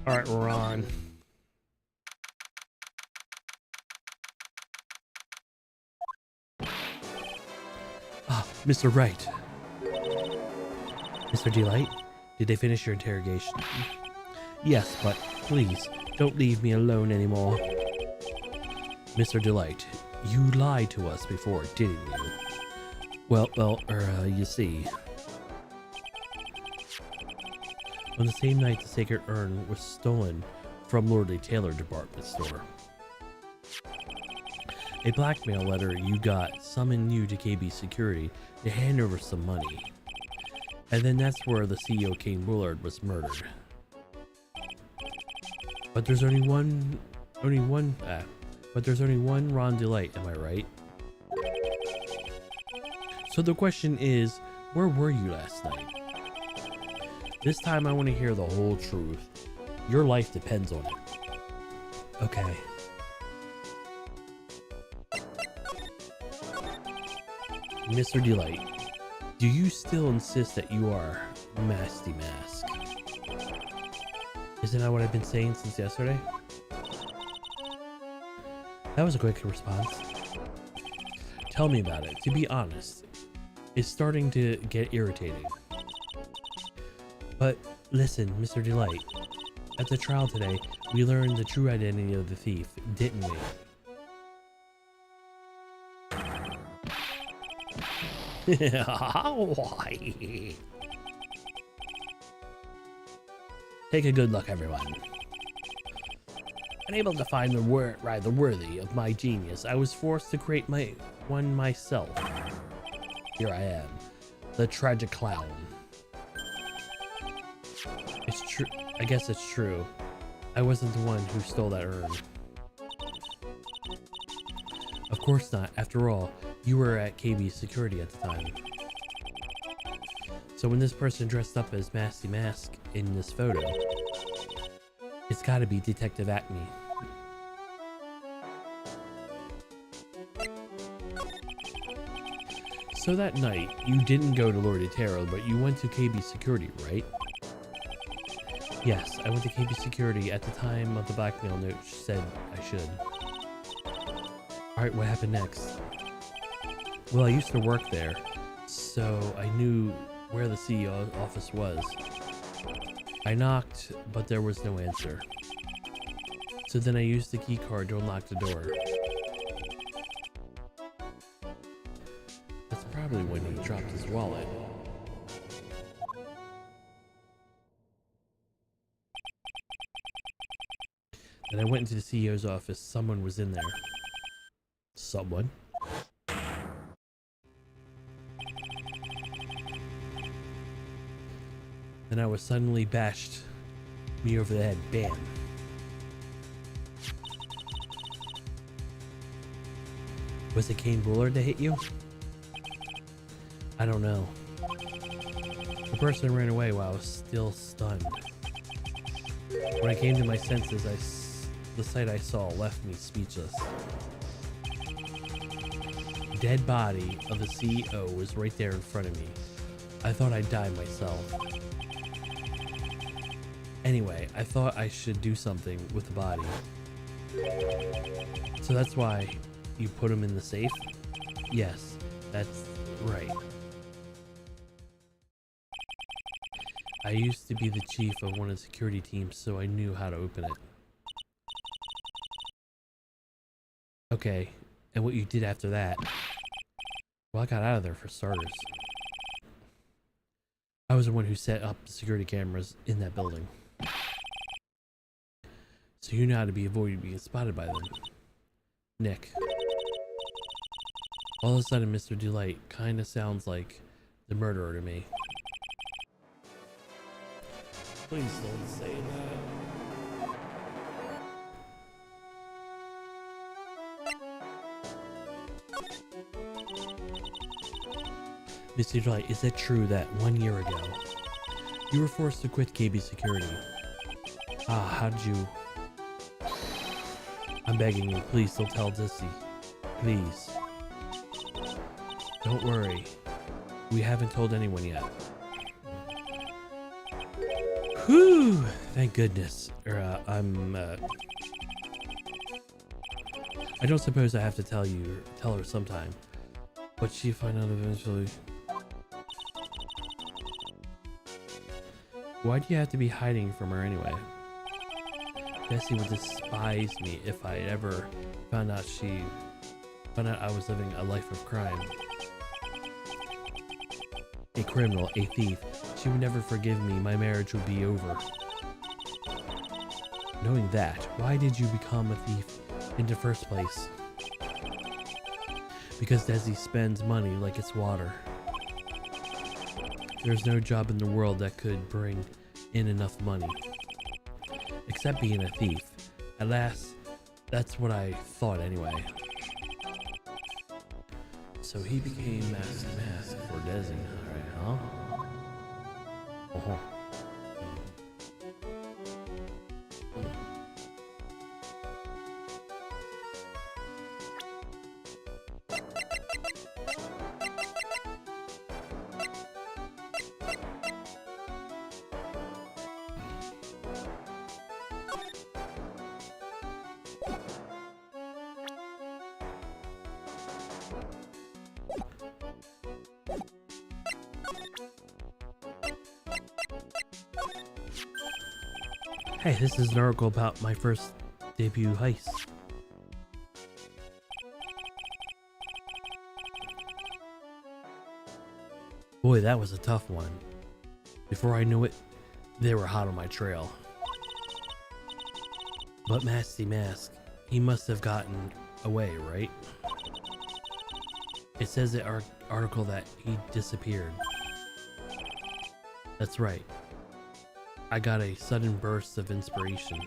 Alright, Ron. Ah, Mr. Wright. Mr. Delight, did they finish your interrogation? Yes, but please, don't leave me alone anymore. Mr. Delight, you lied to us before, didn't you? Well, you see. On the same night the sacred urn was stolen from Lordly Taylor department store, a blackmail letter you got summoned you to KB Security to hand over some money. And then that's where the CEO Kane Bullard was murdered. But there's only one Ron Delight, am I right? So the question is, where were you last night? This time I want to hear the whole truth. Your life depends on it. Okay. Mr. Delight, do you still insist that you are Masty Mask? Isn't that what I've been saying since yesterday? That was a quick response. Tell me about it. To be honest, it's starting to get irritating. But listen, Mr. Delight, at the trial today, we learned the true identity of the thief, didn't we? Take a good look, everyone. Unable to find the worthy of my genius, I was forced to create one myself. Here I am, the tragic clown. It's true. I guess it's true. I wasn't the one who stole that urn. Of course not. After all, you were at KB's security at the time. So when this person dressed up as Masty Mask in this photo, it's gotta be Detective Acme. So that night, you didn't go to Lord Tarot, but you went to KB's security, right? Yes, I went to KB's security at the time of the blackmail note said I should. Alright, what happened next? Well, I used to work there, so I knew where the CEO's office was. I knocked, but there was no answer. So then I used the key card to unlock the door. That's probably when he dropped his wallet. Then I went into the CEO's office. Someone was in there. Someone? Then I was suddenly bashed me over the head. Bam. Was it Kane Bullard that hit you? I don't know. The person ran away while I was still stunned. When I came to my senses, the sight I saw left me speechless. The dead body of the CEO was right there in front of me. I thought I'd die myself. Anyway, I thought I should do something with the body. So that's why you put him in the safe? Yes, that's right. I used to be the chief of one of the security teams, so I knew how to open it. Okay, and what you did after that? Well, I got out of there for starters. I was the one who set up the security cameras in that building. So you know how to be avoided being spotted by them. Nick. All of a sudden, Mr. Delight kinda sounds like the murderer to me. Please don't say that. Mr. Delight, is it true that 1 year ago, you were forced to quit KB Security? Ah, how did you... I'm begging you, please don't tell Dissy. Please. Don't worry. We haven't told anyone yet. Whew! Thank goodness. I don't suppose I have to tell her sometime. But she find out eventually. Why do you have to be hiding from her anyway? Bessie would despise me if I ever found out I was living a life of crime. A criminal, a thief. She would never forgive me. My marriage would be over. Knowing that, why did you become a thief in the first place? Because Desi spends money like it's water. There's no job in the world that could bring in enough money. Except being a thief. At last, that's what I thought anyway. So he became Mask for Desi, alright, huh? Uh-huh. Hey, this is an article about my first debut heist. Boy, that was a tough one. Before I knew it, they were hot on my trail. But Masty Mask, he must have gotten away, right? It says in our article that he disappeared. That's right. I got a sudden burst of inspiration.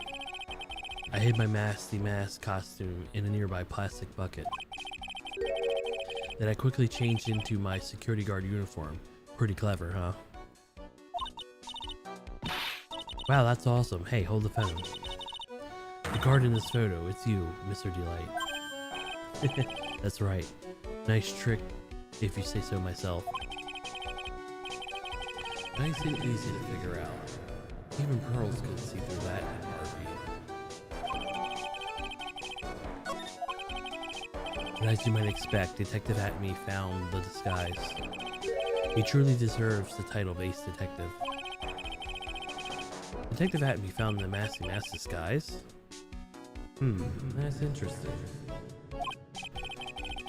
I hid my Masty Mask costume in a nearby plastic bucket. Then I quickly changed into my security guard uniform. Pretty clever, huh? Wow, that's awesome. Hey, hold the phone. The guard in this photo, it's you, Mr. Delight. That's right. Nice trick, if you say so myself. Nice and easy to figure out. Even pearls could see through that heartbeat. But as you might expect, Detective Atme found the disguise. He truly deserves the title of Ace Detective. Detective Atme found the Masty Mask disguise? That's interesting.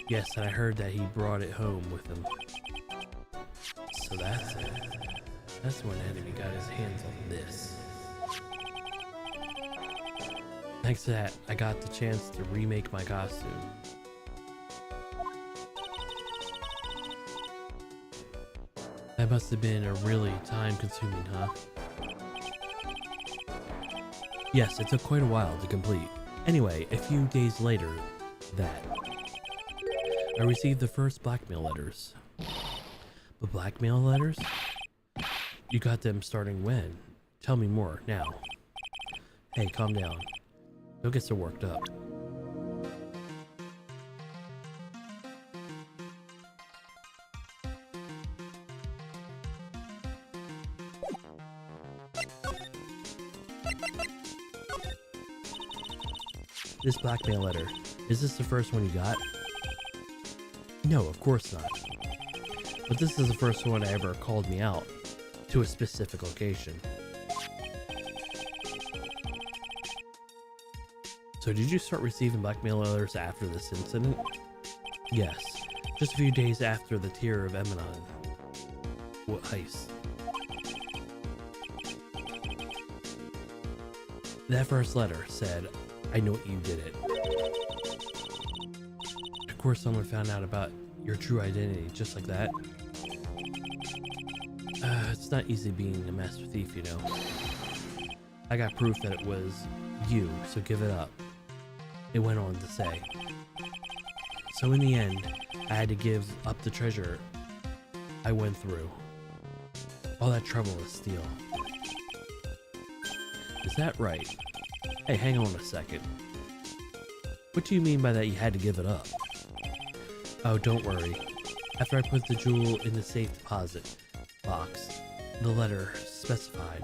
Yes, and I heard that he brought it home with him. So that's it. That's when Enemy got his hands on this. Thanks to that, I got the chance to remake my costume. That must have been a really time-consuming, huh? Yes, it took quite a while to complete. Anyway, a few days later, I received the first blackmail letters. But blackmail letters? You got them starting when? Tell me more, now. Hey, calm down. Don't get so worked up. This blackmail letter, is this the first one you got? No, of course not. But this is the first one I ever called me out to a specific location. So did you start receiving blackmail letters after this incident? Yes, just a few days after the Tear of Emanon. What heist? That first letter said, I know you did it. Of course someone found out about your true identity just like that. It's not easy being a master thief, you know. I got proof that it was you, so give it up. It went on to say. So in the end, I had to give up the treasure I went through. All that trouble to steal. Is that right? Hey, hang on a second. What do you mean by that you had to give it up? Oh, don't worry. After I put the jewel in the safe deposit box, the letter specified.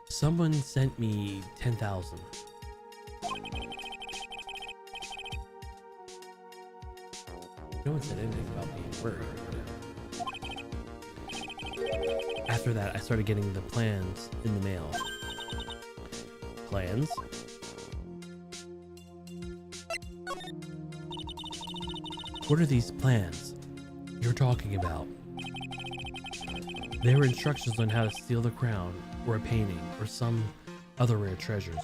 Someone sent me 10,000. No one said anything about being worried. After that, I started getting the plans in the mail. Plans? What are these plans you're talking about? They were instructions on how to steal the crown, or a painting, or some other rare treasures.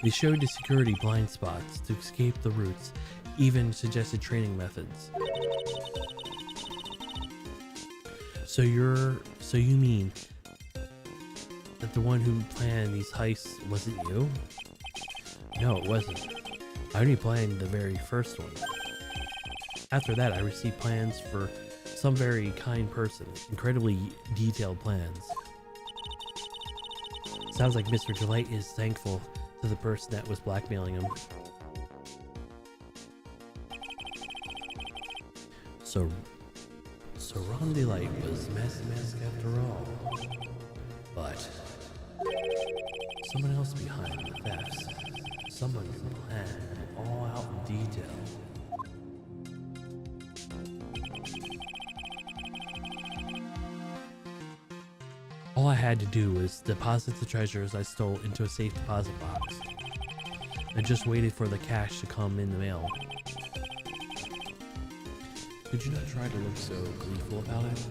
They showed the security blind spots to escape the routes, even suggested training methods. So you mean that the one who planned these heists wasn't you? No, it wasn't. I only planned the very first one. After that, I received plans for some very kind person, incredibly detailed plans. Sounds like Mr. Delight is thankful to the person that was blackmailing him. So Ron Delight was Masty Mask after all. But someone else behind the thefts. Someone who planned them all out in detail. All I had to do was deposit the treasures I stole into a safe deposit box. I just waited for the cash to come in the mail. Could you not try to look so gleeful about it?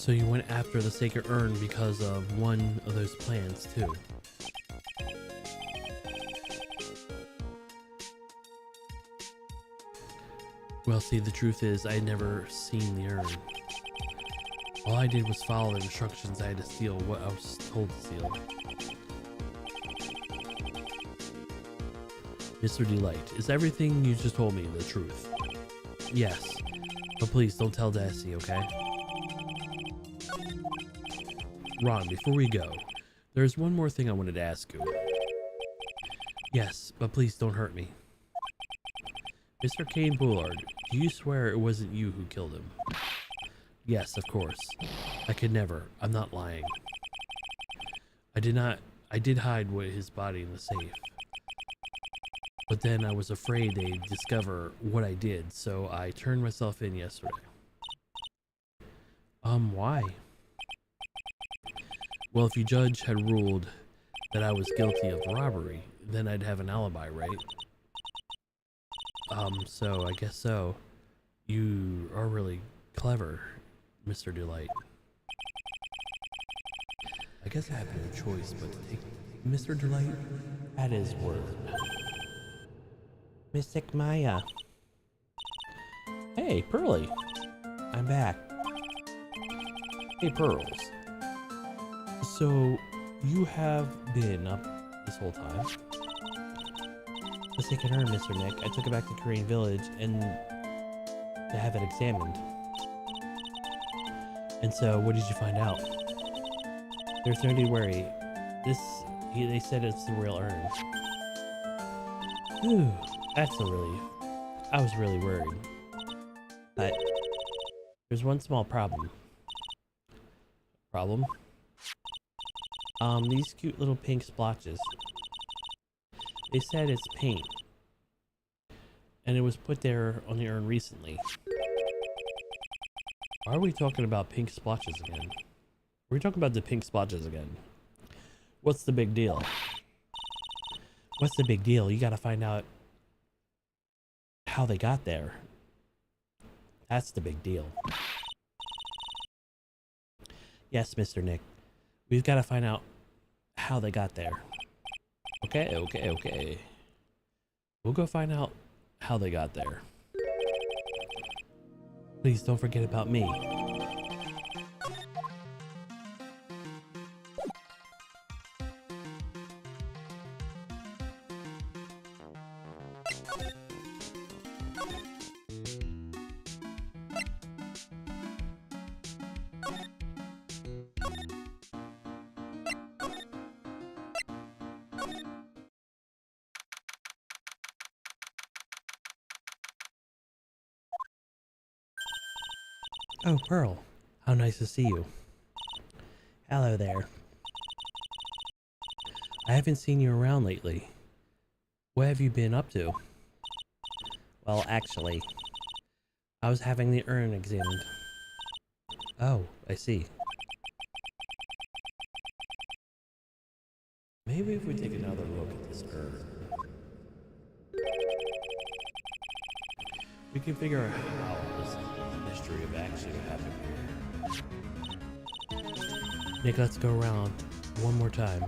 So you went after the sacred urn because of one of those plans too. Well, see, the truth is I had never seen the urn. All I did was follow the instructions. I had to steal what I was told to steal. Mr. Delight, is everything you just told me the truth? Yes, but please don't tell Dassy, okay? Ron, before we go, there's one more thing I wanted to ask you. Yes, but please don't hurt me. Mr. Kane Bullard, do you swear it wasn't you who killed him? Yes, of course. I could never. I'm not lying. I did hide his body in the safe. But then I was afraid they'd discover what I did, so I turned myself in yesterday. Why? Well, if you judge had ruled that I was guilty of robbery, then I'd have an alibi, right? So I guess so. You are really clever, Mr. Delight. I guess I have no choice but to take Mr. Delight at his word. Mystic Maya. Hey, Pearly. I'm back. Hey, Pearls. So, you have been up this whole time? The sacred urn, Mr. Nick. I took it back to Korean Village and to have it examined. And so, what did you find out? There's no need to worry. They said it's the real urn. Whew, that's a relief. I was really worried. But there's one small problem. Problem? These cute little pink splotches. They said it's paint. And it was put there on the urn recently. Why are we talking about pink splotches again? Are we talking about the pink splotches again? What's the big deal? What's the big deal? You gotta find out how they got there. That's the big deal. Yes, Mr. Nick. We've got to find out how they got there. Okay. We'll go find out how they got there. Please don't forget about me. Oh, Pearl. How nice to see you. Hello there. I haven't seen you around lately. What have you been up to? Well, actually, I was having the urn examined. Oh, I see. Maybe if we take another look at this urn, we can figure out how this mystery of actually happened here. Nick, let's go around one more time.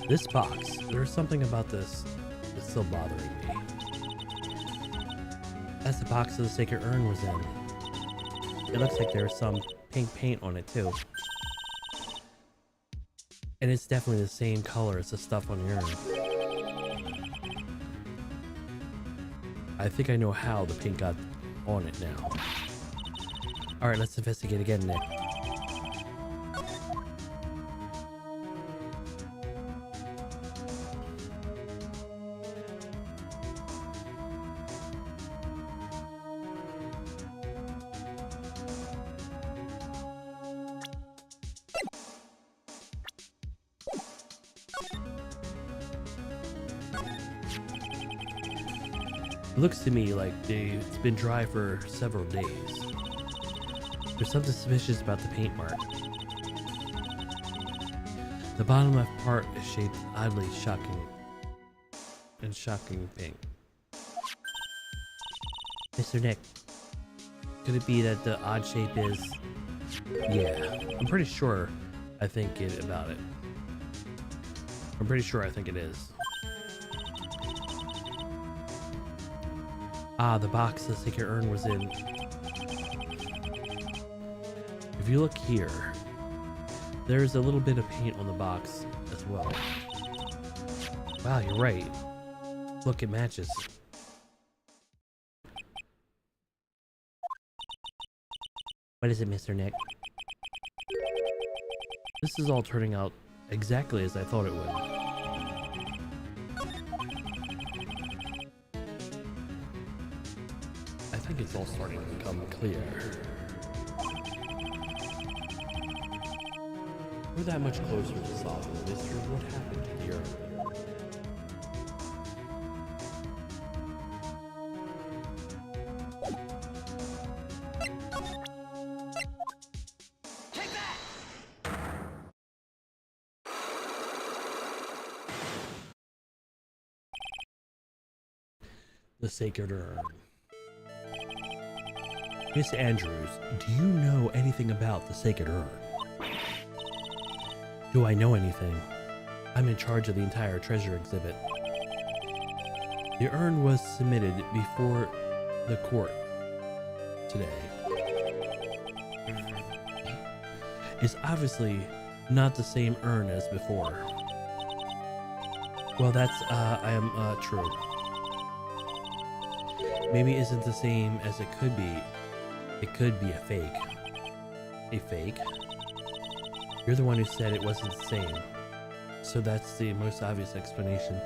This box, there's something about this that's still bothering me. That's the box that the sacred urn was in. It looks like there's some pink paint on it too. And it's definitely the same color as the stuff on the urn. I think I know how the pink got on it now. Alright, let's investigate again, Nick. It looks to me like it's been dry for several days. There's something suspicious about the paint mark. The bottom left part is shaped oddly shocking pink. Mr. Nick, could it be that the odd shape is... Yeah, I'm pretty sure I think about it. I'm pretty sure I think it is. Ah, the box the secret urn was in. If you look here, there's a little bit of paint on the box as well. Wow, you're right. Look, it matches. What is it, Mr. Nick? This is all turning out exactly as I thought it would. I think it's all starting to become clear. We're that much closer to solving the mystery of what happened to the Earth. The Sacred Urn. Miss Andrews, do you know anything about the Sacred Urn? Do I know anything? I'm in charge of the entire treasure exhibit. The urn was submitted before the court today. It's obviously not the same urn as before. Well, that's, true. Maybe it isn't the same as it could be. It could be a fake. A fake? You're the one who said it wasn't the same. So that's the most obvious explanation.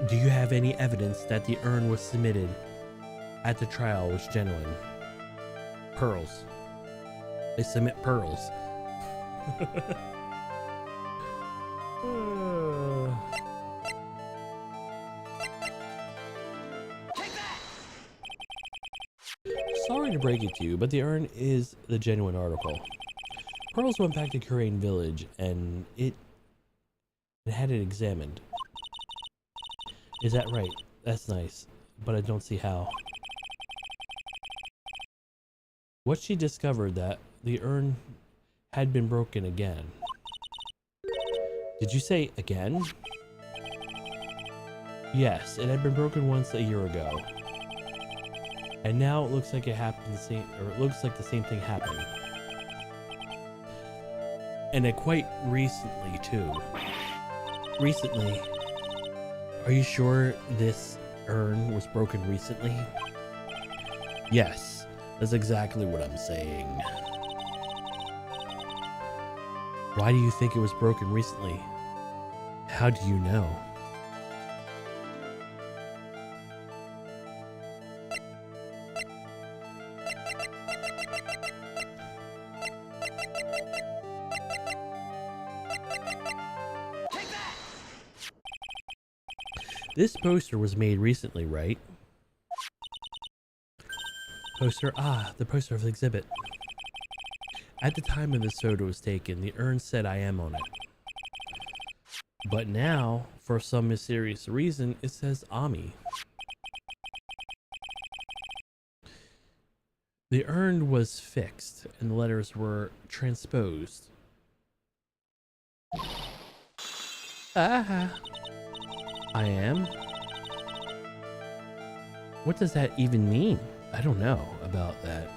Do you have any evidence that the urn was submitted at the trial was genuine? Pearls. They submit pearls. Sorry to break it to you, but the urn is the genuine article. Pearls went back to Currain Village and it had it examined. Is that right? That's nice, but I don't see how. What she discovered that the urn had been broken again. Did you say again? Yes, it had been broken once a year ago. And now it looks like it happened it looks like the same thing happened. And it quite recently too. Recently? Are you sure this urn was broken recently? Yes, that's exactly what I'm saying. Why do you think it was broken recently? How do you know? This poster was made recently, right? Poster, the poster of the exhibit. At the time when this photo was taken, the urn said I am on it. But now, for some mysterious reason, it says Ami. The urn was fixed and the letters were transposed. I am? What does that even mean? I don't know about that.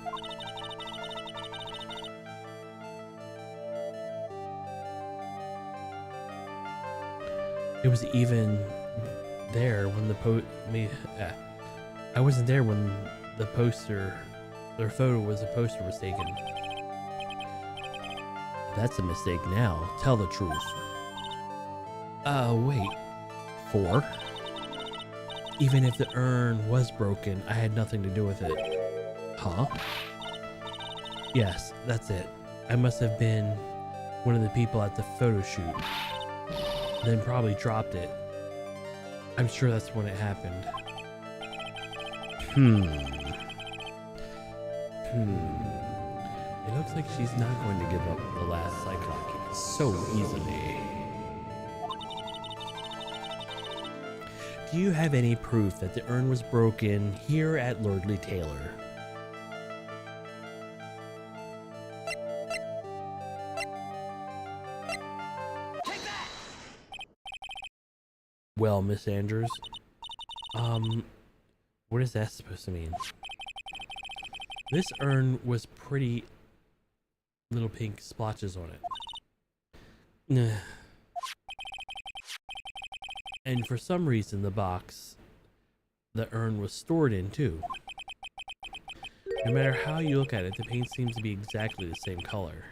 It was even there when I wasn't there when the poster, their photo was a poster was taken. That's a mistake now. Tell the truth. Wait. 4? Even if the urn was broken, I had nothing to do with it. Huh? Yes, that's it. I must have been one of the people at the photo shoot. Then probably dropped it. I'm sure that's when it happened. It looks like she's not going to give up the last Cyclops so easily. Do you have any proof that the urn was broken here at Lordly Taylor? Well, Miss Andrews, what is that supposed to mean? This urn was pretty little pink splotches on it. And for some reason, the box the urn was stored in too. No matter how you look at it, the paint seems to be exactly the same color.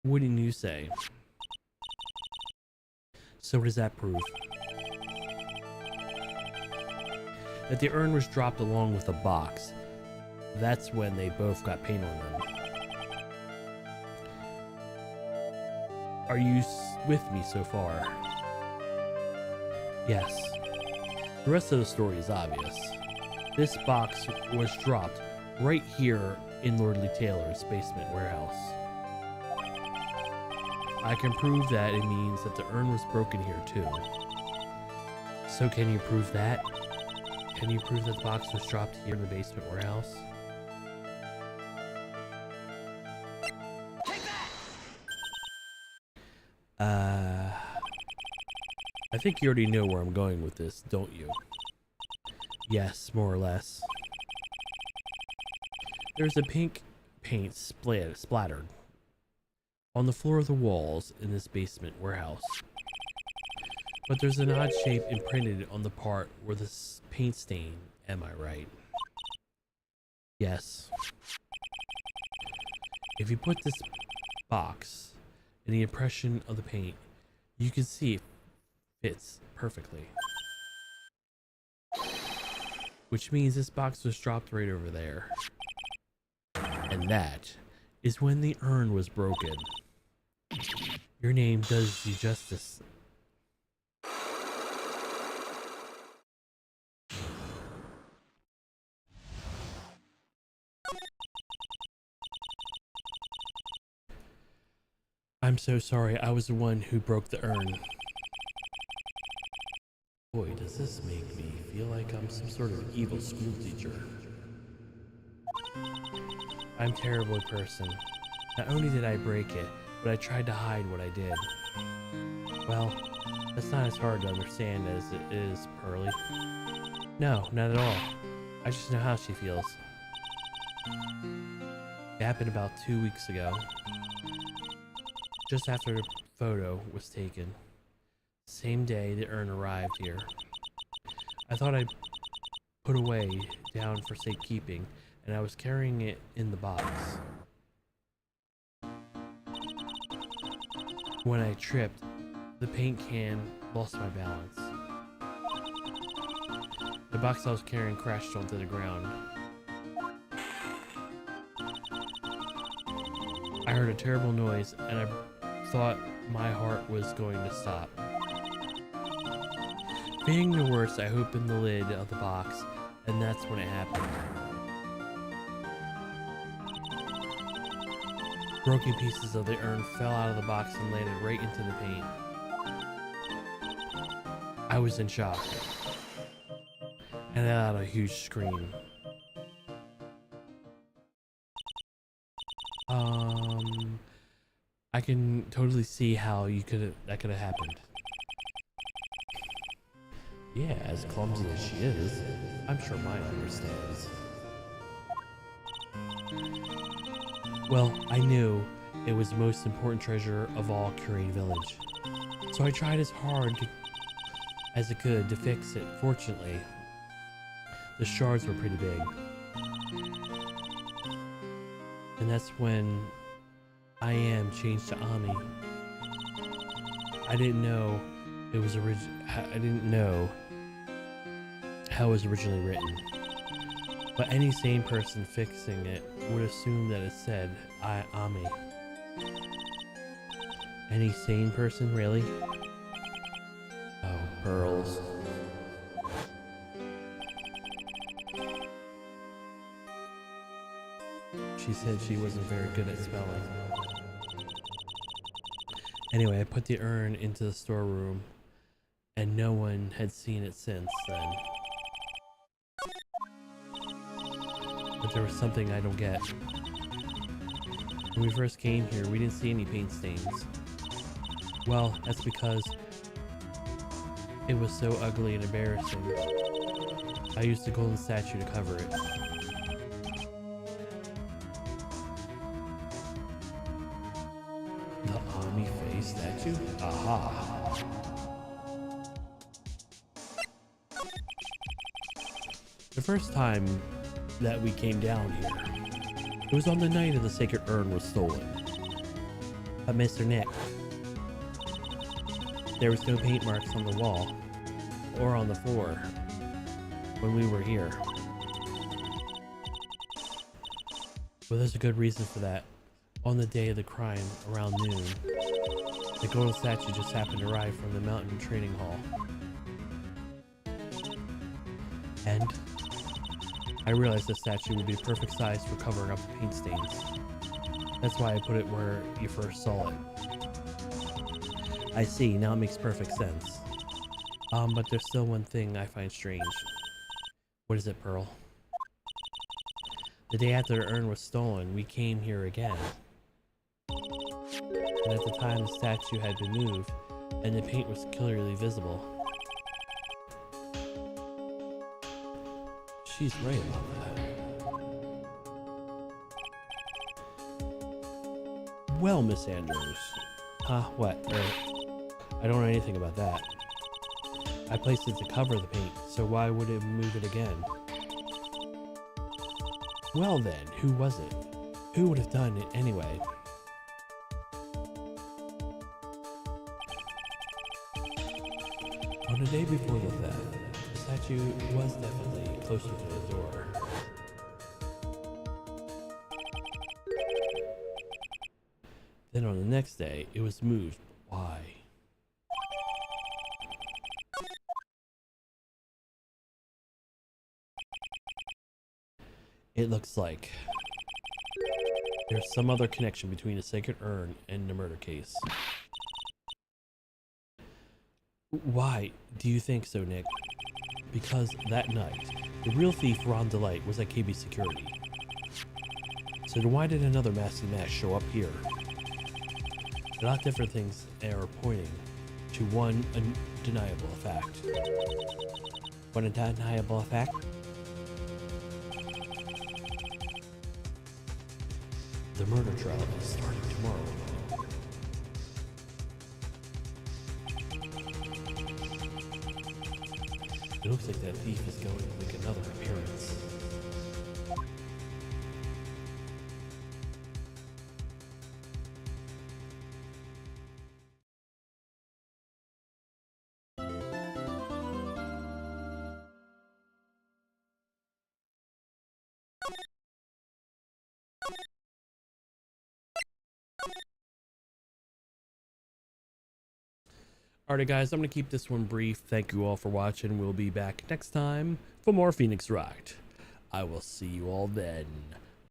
Wouldn't you say? So what does that prove? That the urn was dropped along with the box. That's when they both got paint on them. Are you with me so far? Yes. The rest of the story is obvious. This box was dropped right here in Lordly Taylor's basement warehouse. I can prove that it means that the urn was broken here too. So can you prove that? Can you prove that the box was dropped here in the basement warehouse? I think you already know where I'm going with this, don't you? Yes, more or less. There's a pink paint splattered on the floor of the walls in this basement warehouse. But there's an odd shape imprinted on the part where this paint stain, am I right? Yes. If you put this box in the impression of the paint, you can see it fits perfectly. Which means this box was dropped right over there. And that is when the urn was broken. Your name does you justice. I'm so sorry, I was the one who broke the urn. Boy, does this make me feel like I'm some sort of evil school teacher. I'm a terrible person. Not only did I break it, but I tried to hide what I did. Well, that's not as hard to understand as it is, Pearly. No, not at all. I just know how she feels. It happened about 2 weeks ago. Just after the photo was taken. Same day the urn arrived here. I thought I'd put away down for safekeeping, and I was carrying it in the box. When I tripped, the paint can lost my balance. The box I was carrying crashed onto the ground. I heard a terrible noise, and I thought my heart was going to stop. Fearing the worst, I opened the lid of the box, and that's when it happened. Broken pieces of the urn fell out of the box and landed right into the paint. I was in shock, and I let out a huge scream. I can totally see how that could have happened. Yeah, as clumsy as she is, I'm sure mine understands. Well, I knew it was the most important treasure of all Curine Village. So I tried as hard as I could to fix it. Fortunately, the shards were pretty big. And that's when I am changed to Ami. I didn't know it was I didn't know how it was originally written. But any sane person fixing it would assume that it said Ami. Any sane person, really? Oh, pearls. She said she wasn't very good at spelling. Anyway, I put the urn into the storeroom, and no one had seen it since then. But there was something I don't get. When we first came here, we didn't see any paint stains. Well, that's because it was so ugly and embarrassing. I used the golden statue to cover it. The Ami face statue? Aha! The first time that we came down here, it was on the night of the sacred urn was stolen. But Mr. Nick, there was no paint marks on the wall or on the floor when we were here. Well, there's a good reason for that. On the day of the crime, around noon, the golden statue just happened to arrive from the mountain training hall. And I realized the statue would be perfect size for covering up the paint stains. That's why I put it where you first saw it. I see, now it makes perfect sense. But there's still one thing I find strange. What is it, Pearl? The day after the urn was stolen, we came here again. And at the time, the statue had been moved, and the paint was clearly visible. She's right about that. Well, Miss Andrews. What? I don't know anything about that. I placed it to cover the paint, so why would it move it again? Well then, who was it? Who would have done it anyway? On the day before the theft, the statue was definitely closer to the door. Then on the next day, it was moved. Why? It looks like there's some other connection between the sacred urn and the murder case. Why do you think so, Nick? Because that night, the real thief Ron Delight was at KB Security. So then why did another masked mask show up here? A lot of different things are pointing to one undeniable fact. One undeniable fact? The murder trial is starting tomorrow. It looks like that thief is going to make another appearance. Alright guys, I'm going to keep this one brief. Thank you all for watching. We'll be back next time for more Phoenix Wright. I will see you all then.